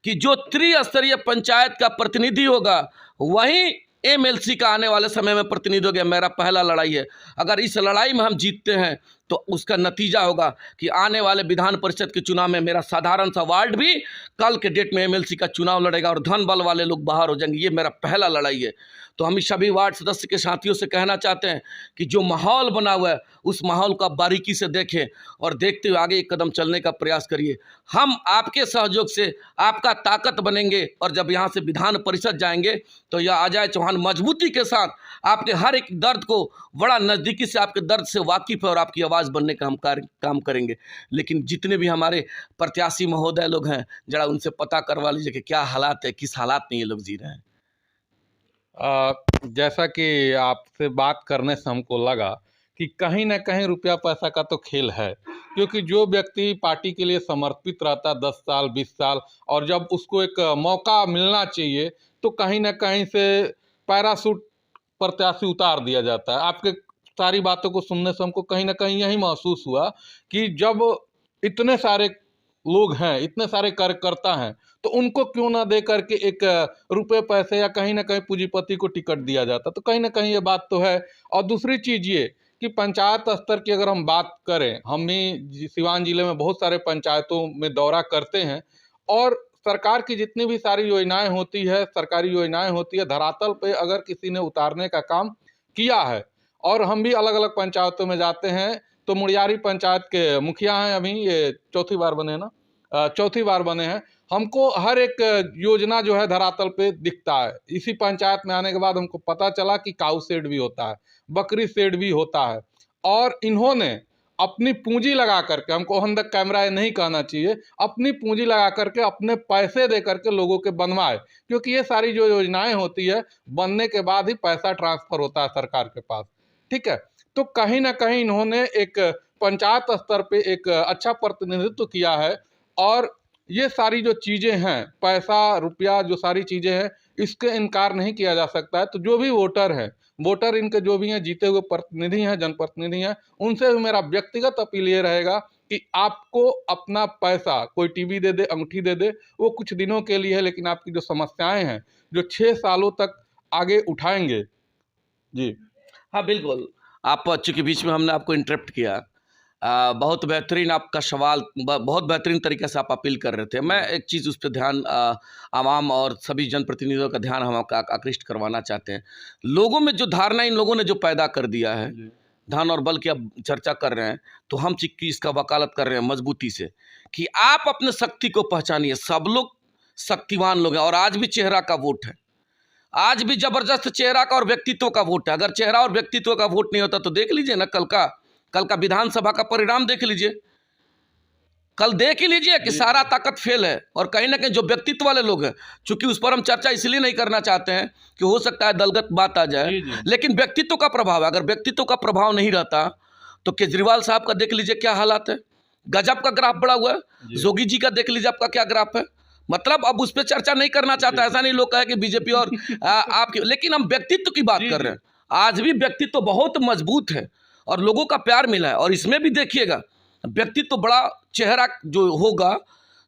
कि जो त्रिस्तरीय पंचायत का प्रतिनिधि होगा वही एमएलसी का आने वाले समय में प्रतिनिधि हो गया। मेरा पहला लड़ाई है, अगर इस लड़ाई में हम जीतते हैं तो उसका नतीजा होगा कि आने वाले विधान परिषद के चुनाव में मेरा साधारण सा वार्ड भी कल के डेट में एमएलसी का चुनाव लड़ेगा और धन बल वाले लोग बाहर हो जाएंगे। ये मेरा पहला लड़ाई है। तो हम सभी वार्ड सदस्य के साथियों से कहना चाहते हैं कि जो माहौल बना हुआ है उस माहौल को आप बारीकी से देखें और देखते हुए आगे एक कदम चलने का प्रयास करिए। हम आपके सहयोग से आपका ताकत बनेंगे और जब यहाँ से विधान परिषद जाएंगे तो यह अजय चौहान मजबूती के साथ आपके हर एक दर्द को बड़ा नज़दीकी से आपके दर्द से वाकिफ़ है और आपकी आवाज़ बनने का हम काम करेंगे। लेकिन जितने भी हमारे प्रत्याशी महोदय लोग हैं, जरा उनसे पता करवा लीजिए कि क्या हालात है, किस हालात में ये लोग जी रहे हैं। जैसा कि आपसे बात करने से हमको लगा कि कहीं ना कहीं रुपया पैसा का तो खेल है, क्योंकि जो व्यक्ति पार्टी के लिए समर्पित रहता 10 साल 20 साल और जब उसको एक मौका मिलना चाहिए तो कहीं ना कहीं से पैराशूट प्रत्याशी उतार दिया जाता है। आपके सारी बातों को सुनने से हमको कहीं ना कहीं यही महसूस हुआ कि जब इतने सारे लोग हैं, इतने सारे कार्यकर्ता हैं, तो उनको क्यों ना दे करके एक रुपए पैसे या कहीं ना कहीं पूंजीपति को टिकट दिया जाता। तो कहीं ना कहीं ये बात तो है। और दूसरी चीज़ ये कि पंचायत स्तर की अगर हम बात करें, हम भी सिवान जिले में बहुत सारे पंचायतों में दौरा करते हैं और सरकार की जितनी भी सारी योजनाएं होती है, सरकारी योजनाएं होती है, धरातल पे अगर किसी ने उतारने का काम किया है और हम भी अलग अलग पंचायतों में जाते हैं। तो मुड़ियारी पंचायत के मुखिया हैं, अभी ये चौथी बार बने ना, चौथी बार बने हैं। हमको हर एक योजना जो है धरातल पे दिखता है। इसी पंचायत में आने के बाद हमको पता चला कि काऊ शेड भी होता है, बकरी शेड भी होता है और इन्होंने अपनी पूंजी लगा करके, हमको ऑन द कैमरा ये नहीं कहना चाहिए, अपनी पूंजी लगा करके अपने पैसे दे करके लोगों के बनवाए, क्योंकि ये सारी जो योजनाएं होती है बनने के बाद ही पैसा ट्रांसफर होता है सरकार के पास। ठीक है, तो कहीं ना कहीं इन्होंने एक पंचायत स्तर पे एक अच्छा प्रतिनिधित्व किया है और ये सारी जो चीज़ें हैं, पैसा रुपया जो सारी चीज़ें हैं, इसके इनकार नहीं किया जा सकता है। तो जो भी वोटर हैं, वोटर इनके जो भी हैं, जीते हुए प्रतिनिधि हैं, जनप्रतिनिधि हैं, उनसे भी मेरा व्यक्तिगत अपील ये रहेगा कि आपको अपना पैसा कोई टीवी दे दे, अंगूठी दे दे, वो कुछ दिनों के लिए है, लेकिन आपकी जो समस्याएं हैं जो 6 सालों तक आगे उठाएंगे। जी हाँ बिल्कुल, आप चूँकि बीच में हमने आपको इंटरप्ट किया, बहुत बेहतरीन आपका सवाल, बहुत बेहतरीन तरीके से आप अपील कर रहे थे। मैं एक चीज़ उस पर ध्यान आवाम और सभी जनप्रतिनिधियों का ध्यान हम आकृष्ट करवाना चाहते हैं। लोगों में जो धारणा इन लोगों ने जो पैदा कर दिया है, धन और बल की आप चर्चा कर रहे हैं, तो हम चूँकि इसका वकालत कर रहे हैं मजबूती से कि आप अपने शक्ति को पहचानिए। सब लोग शक्तिवान लोग हैं और आज भी चेहरा का वोट है, आज भी जबरदस्त चेहरा का और व्यक्तित्व का वोट है। अगर चेहरा और व्यक्तित्व का वोट नहीं होता तो देख लीजिए ना, कल का विधानसभा का परिणाम देख लीजिए, कल देख ही लीजिए कि सारा ताकत फेल है। और कहीं ना कहीं जो व्यक्तित्व वाले लोग हैं, चूंकि उस पर हम चर्चा इसलिए नहीं करना चाहते हैं कि हो सकता है दलगत बात आ जाए, लेकिन व्यक्तित्व का प्रभाव है। अगर व्यक्तित्व का प्रभाव नहीं रहता तो केजरीवाल साहब का देख लीजिए क्या हालात है, गजब का ग्राफ बढ़ा हुआ है। जोगी जी का देख लीजिए आपका क्या ग्राफ है। मतलब अब उस पर चर्चा नहीं करना चाहता, ऐसा नहीं लोग कहे कि बीजेपी और आपकी, लेकिन हम व्यक्तित्व की बात कर रहे हैं। आज भी व्यक्तित्व बहुत मजबूत है और लोगों का प्यार मिला है। और इसमें भी देखिएगा व्यक्तित्व बड़ा चेहरा जो होगा,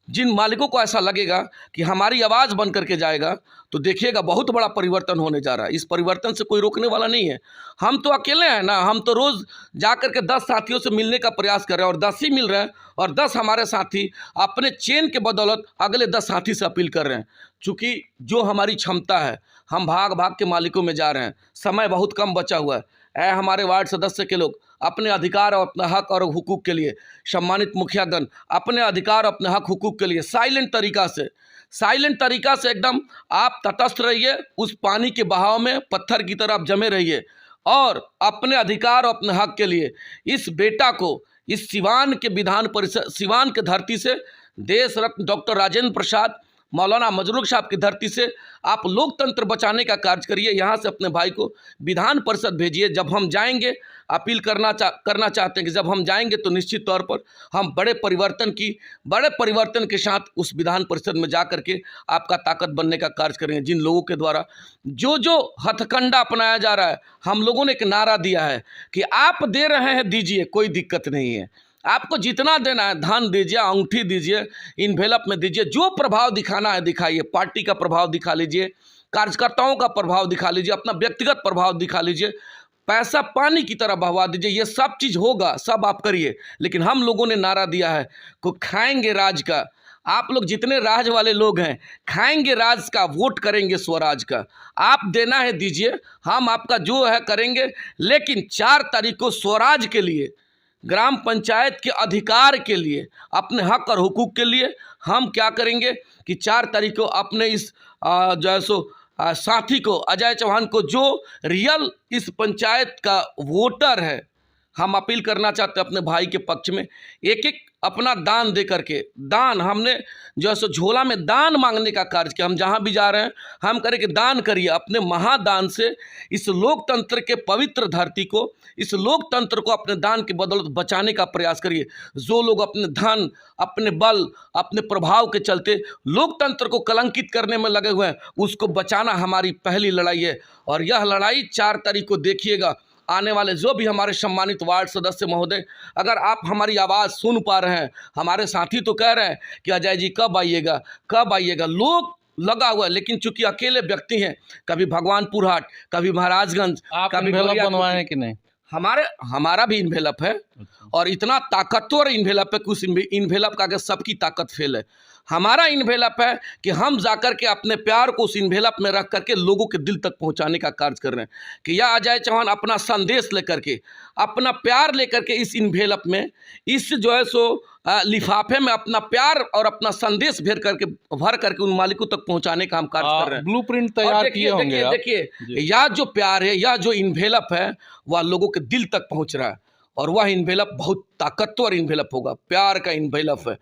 जिन मालिकों को ऐसा लगेगा कि हमारी आवाज़ बन करके जाएगा, तो देखिएगा बहुत बड़ा परिवर्तन होने जा रहा है। इस परिवर्तन से कोई रोकने वाला नहीं है। हम तो अकेले हैं ना, हम तो रोज़ जा कर के 10 साथियों से मिलने का प्रयास कर रहे हैं और 10 ही मिल रहे हैं और 10 हमारे साथी अपने चेन के बदौलत अगले 10 साथी से अपील कर रहे हैं। चूँकि जो हमारी क्षमता है, हम भाग भाग के मालिकों में जा रहे हैं, समय बहुत कम बचा हुआ है। हमारे वार्ड सदस्य के लोग अपने अधिकार और अपने हक और हुकूक के लिए, सम्मानित मुखियागण अपने अधिकार अपने हक हुकूक के लिए साइलेंट तरीका से एकदम आप तटस्थ रहिए, उस पानी के बहाव में पत्थर की तरह आप जमे रहिए और अपने अधिकार और अपने हक के लिए इस बेटा को, इस सिवान के विधान परिषद, सिवान के धरती से, देश रत्न डॉक्टर राजेंद्र प्रसाद मौलाना मजरूक साहब की धरती से आप लोकतंत्र बचाने का कार्य करिए। यहाँ से अपने भाई को विधान परिषद भेजिए। जब हम जाएंगे, अपील करना चाहते हैं कि जब हम जाएंगे तो निश्चित तौर पर हम बड़े परिवर्तन के साथ उस विधान परिषद में जा करके आपका ताकत बनने का कार्य करेंगे। जिन लोगों के द्वारा जो हथकंडा अपनाया जा रहा है, हम लोगों ने एक नारा दिया है कि आप दे रहे हैं दीजिए, कोई दिक्कत नहीं है। आपको जितना देना है धन दीजिए, अंगूठी दीजिए, इन्वेलप में दीजिए, जो प्रभाव दिखाना है दिखाइए। पार्टी का प्रभाव दिखा लीजिए, कार्यकर्ताओं का प्रभाव दिखा लीजिए, अपना व्यक्तिगत प्रभाव दिखा लीजिए, पैसा पानी की तरह बहवा दीजिए। ये सब चीज़ होगा, सब आप करिए। लेकिन हम लोगों ने नारा दिया है को खाएंगे राज का। आप लोग जितने राज वाले लोग हैं, खाएंगे राज का, वोट करेंगे स्वराज का। आप देना है दीजिए, हम आपका जो है करेंगे। लेकिन 4 तारीख को स्वराज के लिए, ग्राम पंचायत के अधिकार के लिए, अपने हक और हुकूक के लिए हम क्या करेंगे कि 4 तारीख को अपने इस जो है सो साथी को, अजय चौहान को, जो रियल इस पंचायत का वोटर है, हम अपील करना चाहते हैं अपने भाई के पक्ष में। एक एक अपना दान दे करके, दान हमने जो है सो झोला में दान मांगने का कार्य किया। हम जहाँ भी जा रहे हैं हम करें कि दान करिए। अपने महादान से इस लोकतंत्र के पवित्र धरती को, इस लोकतंत्र को अपने दान के बदौलत बचाने का प्रयास करिए। जो लोग अपने धन, अपने बल, अपने प्रभाव के चलते लोकतंत्र को कलंकित करने में लगे हुए हैं, उसको बचाना हमारी पहली लड़ाई है। और यह लड़ाई 4 तारीख को देखिएगा। आने वाले जो भी हमारे सम्मानित वार्ड सदस्य महोदय, अगर आप हमारी आवाज़ सुन पा रहे हैं, हमारे साथी तो कह रहे हैं कि अजय जी कब आइएगा, कब आइएगा। लोग लगा हुआ है, लेकिन चूंकि अकेले व्यक्ति हैं, कभी भगवानपुर हाट, कभी महाराजगंज, कभी बनवाए कि नहीं? हमारा भी इन्वेलप है, और इतना ताकतवर इन्वेलप है कि उस इन्वेलप का आगे सबकी ताकत फेल है। हमारा इन्वेलप है कि हम जाकर के अपने प्यार को उस इन्वेलप में रख करके लोगों के दिल तक पहुंचाने का कार्य कर रहे हैं कि यह अजय चौहान अपना संदेश लेकर के, अपना प्यार लेकर के इस इन्वेलप में, इस जो है सो लिफाफे में अपना प्यार और अपना संदेश भर करके उन मालिकों तक पहुंचाने का हम कार्य कर रहे हैं। ब्लूप्रिंट तैयार किए होंगे आप। देखिए यह जो प्यार है, यह जो इन्वेलप है, वह लोगों के दिल तक पहुंच रहा है। और वह इन्वेलप बहुत ताकतवर इन्वेलप होगा। प्यार का इन्वेलप है,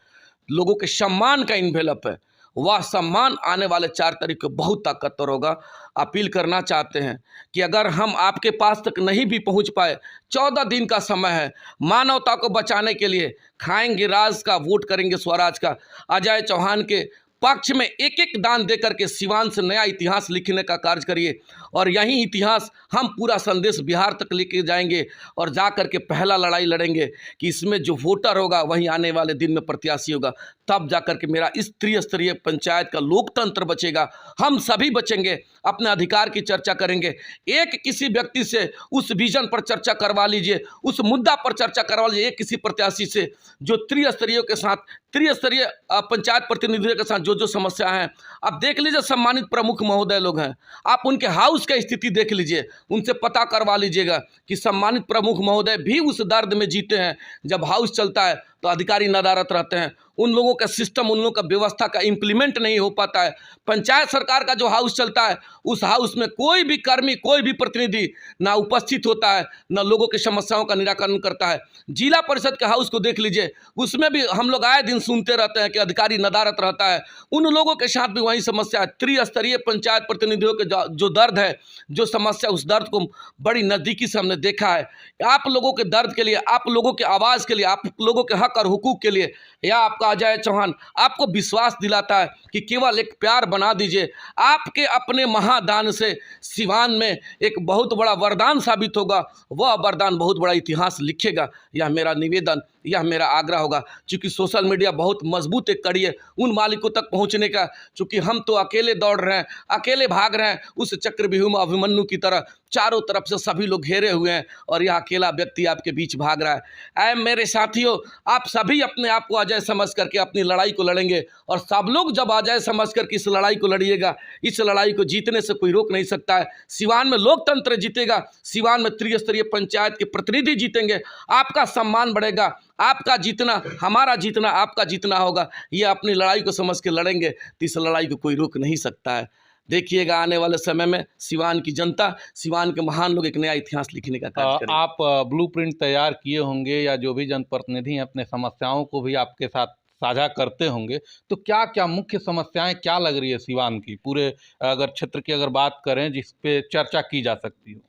लोगों के सम्मान का इन्वेलप है। वह सम्मान आने वाले 4 तारीख को बहुत ताकतवर होगा। अपील करना चाहते हैं कि अगर हम आपके पास तक नहीं भी पहुंच पाए, 14 दिन का समय है मानवता को बचाने के लिए। खाएंगे राज का, वोट करेंगे स्वराज का। अजय चौहान के पक्ष में एक एक दान दे करके सिवान से नया इतिहास लिखने का कार्य करिए। और यही इतिहास हम पूरा संदेश बिहार तक लेके जाएंगे और जा कर के पहला लड़ाई लड़ेंगे कि इसमें जो वोटर होगा वही आने वाले दिन में प्रत्याशी होगा। तब जा कर के मेरा इस त्रिस्तरीय पंचायत का लोकतंत्र बचेगा। हम सभी बचेंगे, अपने अधिकार की चर्चा करेंगे। एक किसी व्यक्ति से उस विजन पर चर्चा करवा लीजिए, उस मुद्दा पर चर्चा करवा लीजिए, एक किसी प्रत्याशी से जो त्रिस्तरीय के साथ, त्रिस्तरीय पंचायत प्रतिनिधियों के साथ जो समस्या है। आप देख लीजिए, सम्मानित प्रमुख महोदय लोग हैं, आप उनके हाउस का स्थिति देख लीजिए, उनसे पता करवा लीजिएगा कि सम्मानित प्रमुख महोदय भी उस दर्द में जीते हैं। जब हाउस चलता है तो अधिकारी नदारत रहते हैं, उन लोगों का सिस्टम, उन लोगों का व्यवस्था का इम्प्लीमेंट नहीं हो पाता है। पंचायत सरकार का जो हाउस चलता है, उस हाउस में कोई भी कर्मी, कोई भी प्रतिनिधि ना उपस्थित होता है, ना लोगों की समस्याओं का निराकरण करता है। जिला परिषद के हाउस को देख लीजिए, उसमें भी हम लोग आए दिन सुनते रहते हैं कि अधिकारी नदारत रहता है। उन लोगों के साथ भी वही समस्या है। त्रिस्तरीय पंचायत प्रतिनिधियों के जो दर्द है, जो समस्या, उस दर्द को बड़ी नज़दीकी से हमने देखा है। आप लोगों के दर्द के लिए, आप लोगों के आवाज़ के लिए, आप लोगों के हक और हुकूक के लिए यह आपका अजय चौहान आपको विश्वास दिलाता है कि केवल एक प्यार बना दीजिए। आपके अपने महादान से सिवान में एक बहुत बड़ा वरदान साबित होगा। वह वरदान बहुत बड़ा इतिहास लिखेगा। यह मेरा निवेदन, यह मेरा आग्रह होगा। क्योंकि सोशल मीडिया बहुत मजबूत एक कड़ी है उन मालिकों तक पहुंचने का। क्योंकि हम तो अकेले दौड़ रहे हैं, अकेले भाग रहे हैं, उस चक्रव्यूह में अभिमन्यु की तरह चारों तरफ से सभी लोग घेरे हुए हैं और यह अकेला व्यक्ति आपके बीच भाग रहा है। ऐ मेरे साथियों, आप सभी अपने आप को अजय समझ करके अपनी लड़ाई को लड़ेंगे। और सब लोग जब अजय समझ करके इस लड़ाई को लड़िएगा, इस लड़ाई को जीतने से कोई रोक नहीं सकता है। सिवान में लोकतंत्र जीतेगा, सिवान में त्रिस्तरीय पंचायत के प्रतिनिधि जीतेंगे, आपका सम्मान बढ़ेगा। आपका जीतना हमारा जीतना, आपका जीतना होगा। ये अपनी लड़ाई को समझ के लड़ेंगे तो इस लड़ाई को कोई रोक नहीं सकता है। देखिएगा आने वाले समय में सिवान की जनता, सिवान के महान लोग एक नया इतिहास लिखने का कार्य करेंगे। आप ब्लूप्रिंट तैयार किए होंगे या जो भी जनप्रतिनिधि हैं अपने समस्याओं को भी आपके साथ साझा करते होंगे, तो क्या क्या मुख्य समस्याएं क्या लग रही है सिवान की, पूरे अगर क्षेत्र की अगर बात करें जिस पे चर्चा की जा सकती हो?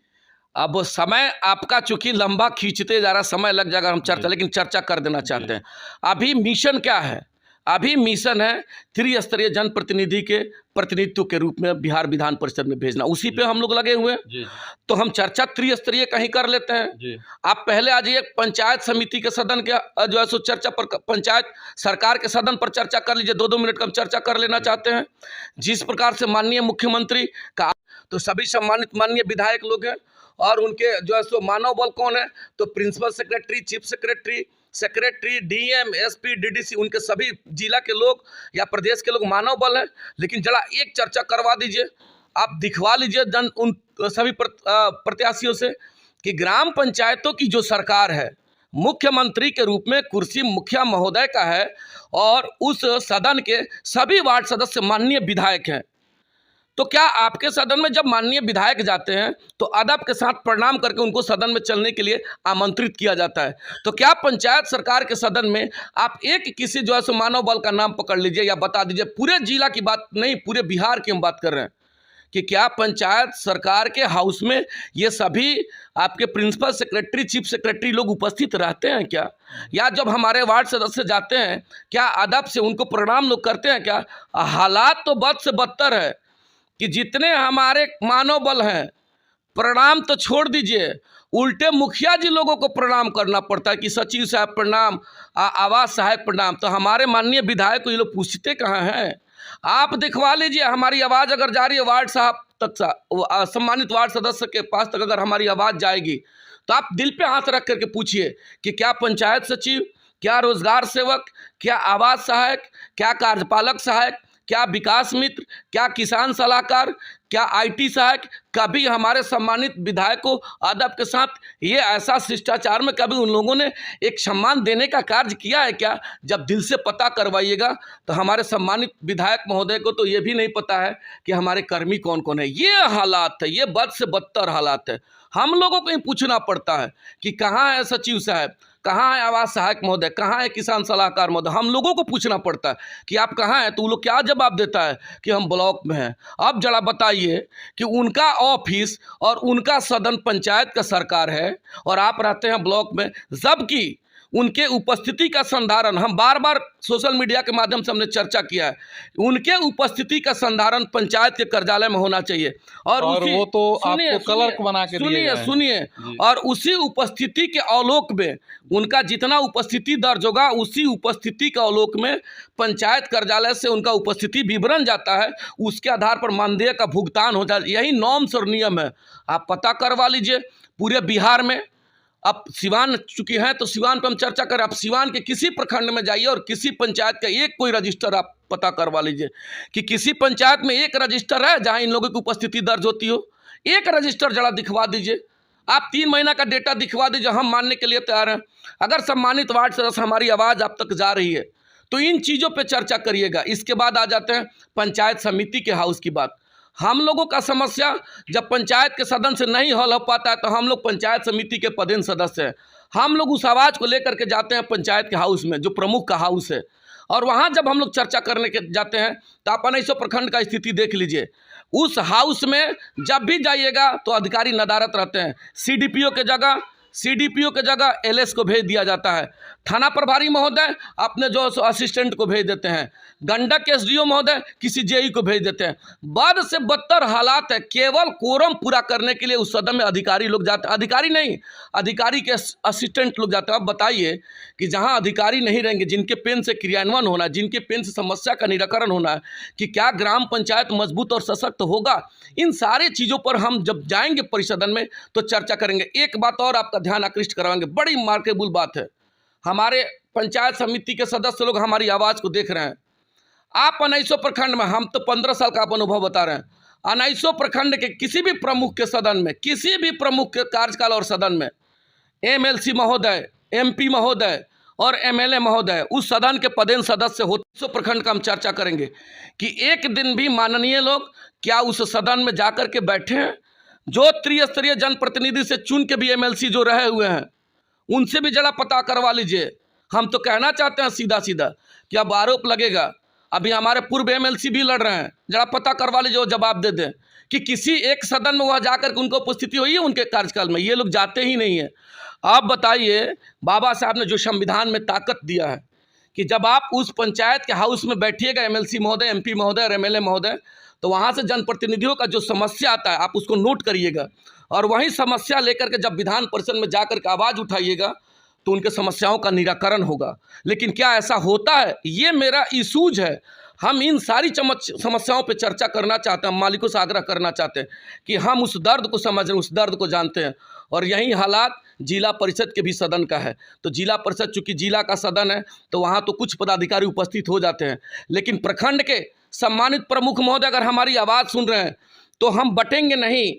अब समय आपका चूंकि लंबा खींचते जा रहा, समय लग जाएगा हम चर्चा, लेकिन चर्चा कर देना चाहते हैं। अभी मिशन क्या है? अभी मिशन है त्रिस्तरीय जनप्रतिनिधि के प्रतिनिधित्व के रूप में बिहार विधान परिषद में भेजना, उसी पे हम लोग लगे हुए हैं। जी तो हम चर्चा त्रिस्तरीय कहीं कर लेते हैं। जी आप पहले आ जाइए पंचायत समिति के सदन के जो है सो चर्चा पर, पंचायत सरकार के सदन पर चर्चा कर लीजिए। 2-2 मिनट का हम चर्चा कर लेना चाहते हैं। जिस प्रकार से माननीय मुख्यमंत्री का, तो सभी सम्मानित माननीय विधायक लोग हैं और उनके जो है सो मानव बल कौन है, तो principal secretary, chief secretary, DM, SP, DDC, उनके सभी जिला के लोग या प्रदेश के लोग मानव बल हैं। लेकिन जरा एक चर्चा करवा दीजिए, आप दिखवा लीजिए उन सभी प्रत्याशियों से कि ग्राम पंचायतों की जो सरकार है, मुख्यमंत्री के रूप में कुर्सी मुखिया महोदय का है और उस सदन के सभी वार्ड सदस्य माननीय विधायक हैं। तो क्या आपके सदन में जब माननीय विधायक जाते हैं तो अदब के साथ प्रणाम करके उनको सदन में चलने के लिए आमंत्रित किया जाता है? तो क्या पंचायत सरकार के सदन में आप एक किसी जो है सो मानव बल का नाम पकड़ लीजिए या बता दीजिए, पूरे जिला की बात नहीं, पूरे बिहार की हम बात कर रहे हैं, कि क्या पंचायत सरकार के हाउस में ये सभी आपके प्रिंसिपल सेक्रेटरी, चीफ सेक्रेटरी लोग उपस्थित रहते हैं क्या? या जब हमारे वार्ड सदस्य जाते हैं क्या अदब से उनको प्रणाम लोग करते हैं क्या? हालात तो बद से बदतर है कि जितने हमारे मानव बल हैं, प्रणाम तो छोड़ दीजिए, उल्टे मुखिया जी लोगों को प्रणाम करना पड़ता है कि सचिव साहब प्रणाम, आवास सहायक प्रणाम। तो हमारे माननीय विधायक को ये लोग पूछते कहाँ हैं? आप दिखवा लीजिए, हमारी आवाज़ अगर जा रही है वार्ड साहब तक, सम्मानित वार्ड सदस्य के पास तक अगर हमारी आवाज़ जाएगी तो आप दिल पे हाथ रख करके पूछिए कि क्या पंचायत सचिव, क्या रोजगार सेवक, क्या आवास सहायक, क्या कार्यपालक सहायक, क्या विकास मित्र, क्या किसान सलाहकार, क्या आईटी सहायक, कभी हमारे सम्मानित विधायक को अदब के साथ ये ऐसा शिष्टाचार में कभी उन लोगों ने एक सम्मान देने का कार्य किया है क्या? जब दिल से पता करवाइएगा तो हमारे सम्मानित विधायक महोदय को तो ये भी नहीं पता है कि हमारे कर्मी कौन कौन है। ये हालात है, ये बद से बदतर हालात है। हम लोगों को ही पूछना पड़ता है कि कहाँ है सचिव साहब, कहाँ है आवास सहायक महोदय, कहाँ है किसान सलाहकार महोदय। हम लोगों को पूछना पड़ता है कि आप कहाँ हैं, तो वो लोग क्या जवाब देता है कि हम ब्लॉक में हैं। अब जरा बताइए कि उनका ऑफिस और उनका सदन पंचायत का सरकार है और आप रहते हैं ब्लॉक में, जबकि उनके उपस्थिति का संधारण, हम बार बार सोशल मीडिया के माध्यम से हमने चर्चा किया है, उनके उपस्थिति का संधारण पंचायत के कार्यालय में होना चाहिए। और वो तो आपको क्लर्क बना के दिए गए। सुनिए, और उसी उपस्थिति के अवलोक में उनका जितना उपस्थिति दर्ज होगा, उसी उपस्थिति के अवलोक में पंचायत कार्यालय से उनका उपस्थिति विवरण जाता है, उसके आधार पर मानदेय का भुगतान होता है। यही नॉर्म्स और नियम है, आप पता करवा लीजिए पूरे बिहार में। अब सिवान चुकी हैं तो सिवान पर हम चर्चा करें। आप सिवान के किसी प्रखंड में जाइए और किसी पंचायत का एक कोई रजिस्टर आप पता करवा लीजिए कि किसी पंचायत में एक रजिस्टर है जहां इन लोगों की उपस्थिति दर्ज होती हो। एक रजिस्टर जरा दिखवा दीजिए, आप 3 महीना का डेटा दिखवा दीजिए, हम मानने के लिए तैयार हैं। अगर सम्मानित वार्ड सदस्य हमारी आवाज़ आप तक जा रही है तो इन चीज़ों पर चर्चा करिएगा। इसके बाद आ जाते हैं पंचायत समिति के हाउस की बात। हम लोगों का समस्या जब पंचायत के सदन से नहीं हल हो पाता है तो हम लोग पंचायत समिति के पदेन सदस्य हैं। हम लोग उस आवाज़ को लेकर के जाते हैं पंचायत के हाउस में, जो प्रमुख का हाउस है, और वहाँ जब हम लोग चर्चा करने के जाते हैं तो आप 1900 प्रखंड का स्थिति देख लीजिए। उस हाउस में जब भी जाइएगा तो अधिकारी नदारत रहते हैं। सीडीपीओ के जगह एलएस को भेज दिया जाता है। थाना प्रभारी महोदय अपने जो असिस्टेंट को भेज देते हैं। गंडक एसडीओ महोदय किसी जेई को भेज देते हैं। बद से बदतर हालात है। केवल कोरम पूरा करने के लिए उस सदन में अधिकारी लोग जाते हैं, अधिकारी नहीं, अधिकारी के असिस्टेंट लोग जाते हैं। अब बताइए कि जहां अधिकारी नहीं रहेंगे, जिनके पेन से क्रियान्वयन होना है, जिनके पेन से समस्या का निराकरण होना है, कि क्या ग्राम पंचायत मजबूत और सशक्त होगा? इन सारे चीज़ों पर हम जब जाएंगे परिसदन में तो चर्चा करेंगे। एक बात और आपका ध्यान आकृष्ट करवाएंगे, बड़ी मार्केबल बात है। हमारे पंचायत समिति के सदस्य लोग हमारी आवाज़ को देख रहे हैं। आप 1900 प्रखंड में, हम तो 15 साल का आप अनुभव बता रहे हैं, 1900 प्रखंड के किसी भी प्रमुख के सदन में, किसी भी प्रमुख के कार्यकाल और सदन में एमएलसी महोदय, एमपी महोदय और एमएलए महोदय उस सदन के पदेन सदस्य होते। 100 प्रखंड का हम चर्चा करेंगे कि एक दिन भी माननीय लोग क्या उस सदन में जाकर के बैठे हैं? जो त्रिस्तरीय जनप्रतिनिधि से चुन के भी एमएलसी जो रहे हुए हैं, उनसे भी जरा पता करवा लीजिए। हम तो कहना चाहते हैं सीधा सीधा कि अब आरोप लगेगा, अभी हमारे पूर्व एमएलसी भी लड़ रहे हैं, जरा पता करवा लीजिए, वो जवाब दे दें कि किसी एक सदन में वह जाकर के उनको उपस्थिति हुई है उनके कार्यकाल में। ये लोग जाते ही नहीं है। आप बताइए, बाबा साहब ने जो संविधान में ताकत दिया है कि जब आप उस पंचायत के हाउस में बैठिएगा, एमएलसी महोदय, एमपी महोदय और एमएलए महोदय, तो वहाँ से जनप्रतिनिधियों का जो समस्या आता है आप उसको नोट करिएगा और वही समस्या लेकर के जब विधान परिषद में जाकर के आवाज़ उठाइएगा तो उनके समस्याओं का निराकरण होगा। लेकिन क्या ऐसा होता है? ये मेरा इशूज है। हम इन सारी समस्याओं पे चर्चा करना चाहते हैं, हम मालिकों से आग्रह करना चाहते हैं कि हम उस दर्द को समझ रहे हैं, उस दर्द को जानते हैं। और यही हालात जिला परिषद के भी सदन का है। तो जिला परिषद चूँकि जिला का सदन है तो वहाँ तो कुछ पदाधिकारी उपस्थित हो जाते हैं, लेकिन प्रखंड के सम्मानित प्रमुख महोदय अगर हमारी आवाज़ सुन रहे हैं तो हम बटेंगे नहीं,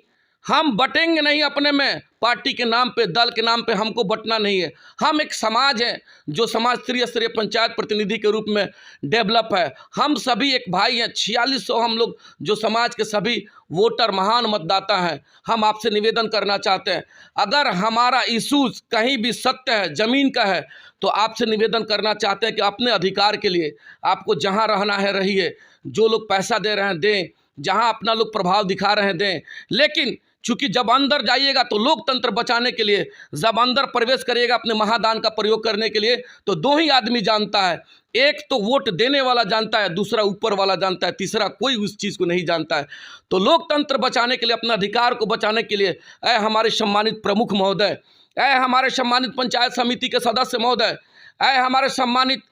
हम बटेंगे नहीं अपने में। पार्टी के नाम पे, दल के नाम पे हमको बटना नहीं है। हम एक समाज है जो समाज त्रिस्तरीय पंचायत प्रतिनिधि के रूप में डेवलप है। हम सभी एक भाई हैं, 4600 हम लोग जो समाज के सभी वोटर, महान मतदाता हैं। हम आपसे निवेदन करना चाहते हैं, अगर हमारा इशूज कहीं भी सत्य है, ज़मीन का है, तो आपसे निवेदन करना चाहते हैं कि अपने अधिकार के लिए आपको जहाँ रहना है रहिए, जो लोग पैसा दे रहे हैं दें, जहाँ अपना लोग प्रभाव दिखा रहे हैं दें। लेकिन चूंकि जब अंदर जाइएगा तो लोकतंत्र बचाने के लिए, जब अंदर प्रवेश करिएगा अपने महादान का प्रयोग करने के लिए, तो दो ही आदमी जानता है, एक तो वोट देने वाला जानता है, दूसरा ऊपर वाला जानता है, तीसरा कोई उस चीज़ को नहीं जानता है। तो लोकतंत्र बचाने के लिए, अपने अधिकार को बचाने के लिए, ऐ हमारे सम्मानित प्रमुख महोदय, ऐ हमारे सम्मानित पंचायत समिति के सदस्य महोदय, ऐ हमारे सम्मानित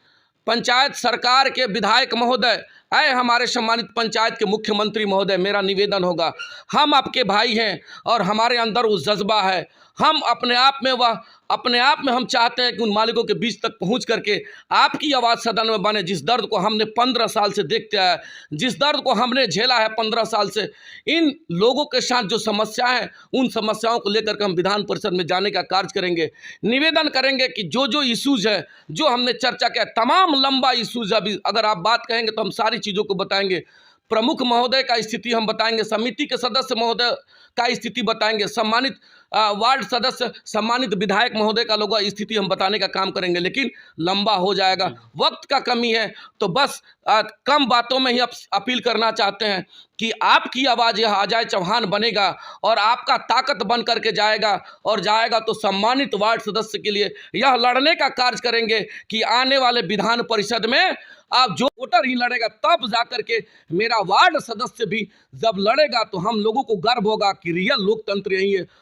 पंचायत सरकार के विधायक महोदय, ऐ हमारे सम्मानित पंचायत के मुख्यमंत्री महोदय, मेरा निवेदन होगा, हम आपके भाई हैं और हमारे अंदर वो जज्बा है। हम अपने आप में हम चाहते हैं कि उन मालिकों के बीच तक पहुंच करके आपकी आवाज़ सदन में बने। जिस दर्द को हमने 15 साल से देखते आया, जिस दर्द को हमने झेला है 15 साल से, इन लोगों के साथ जो समस्याएं हैं, उन समस्याओं को लेकर के हम विधान परिषद में जाने का कार्य करेंगे। निवेदन करेंगे कि जो जो इशूज़ है, जो हमने चर्चा किया, तमाम लंबा इशूज़, अभी अगर आप बात कहेंगे तो हम सारी चीज़ों को बताएंगे। प्रमुख महोदय का स्थिति हम बताएंगे, समिति के सदस्य महोदय का स्थिति बताएंगे, सम्मानित वार्ड सदस्य, सम्मानित विधायक महोदय का लोग स्थिति हम बताने का काम करेंगे। लेकिन लंबा हो जाएगा, वक्त का कमी है, तो बस कम बातों में ही अपील करना चाहते हैं कि आपकी आवाज़ यह अजय चौहान बनेगा और आपका ताकत बन करके जाएगा, और जाएगा तो सम्मानित वार्ड सदस्य के लिए यह लड़ने का कार्य करेंगे कि आने वाले विधान परिषद में आप जो वोटर ही लड़ेगा, तब जाकर के मेरा वार्ड सदस्य भी जब लड़ेगा तो हम लोगों को गर्व होगा कि रियल लोकतंत्र यही है।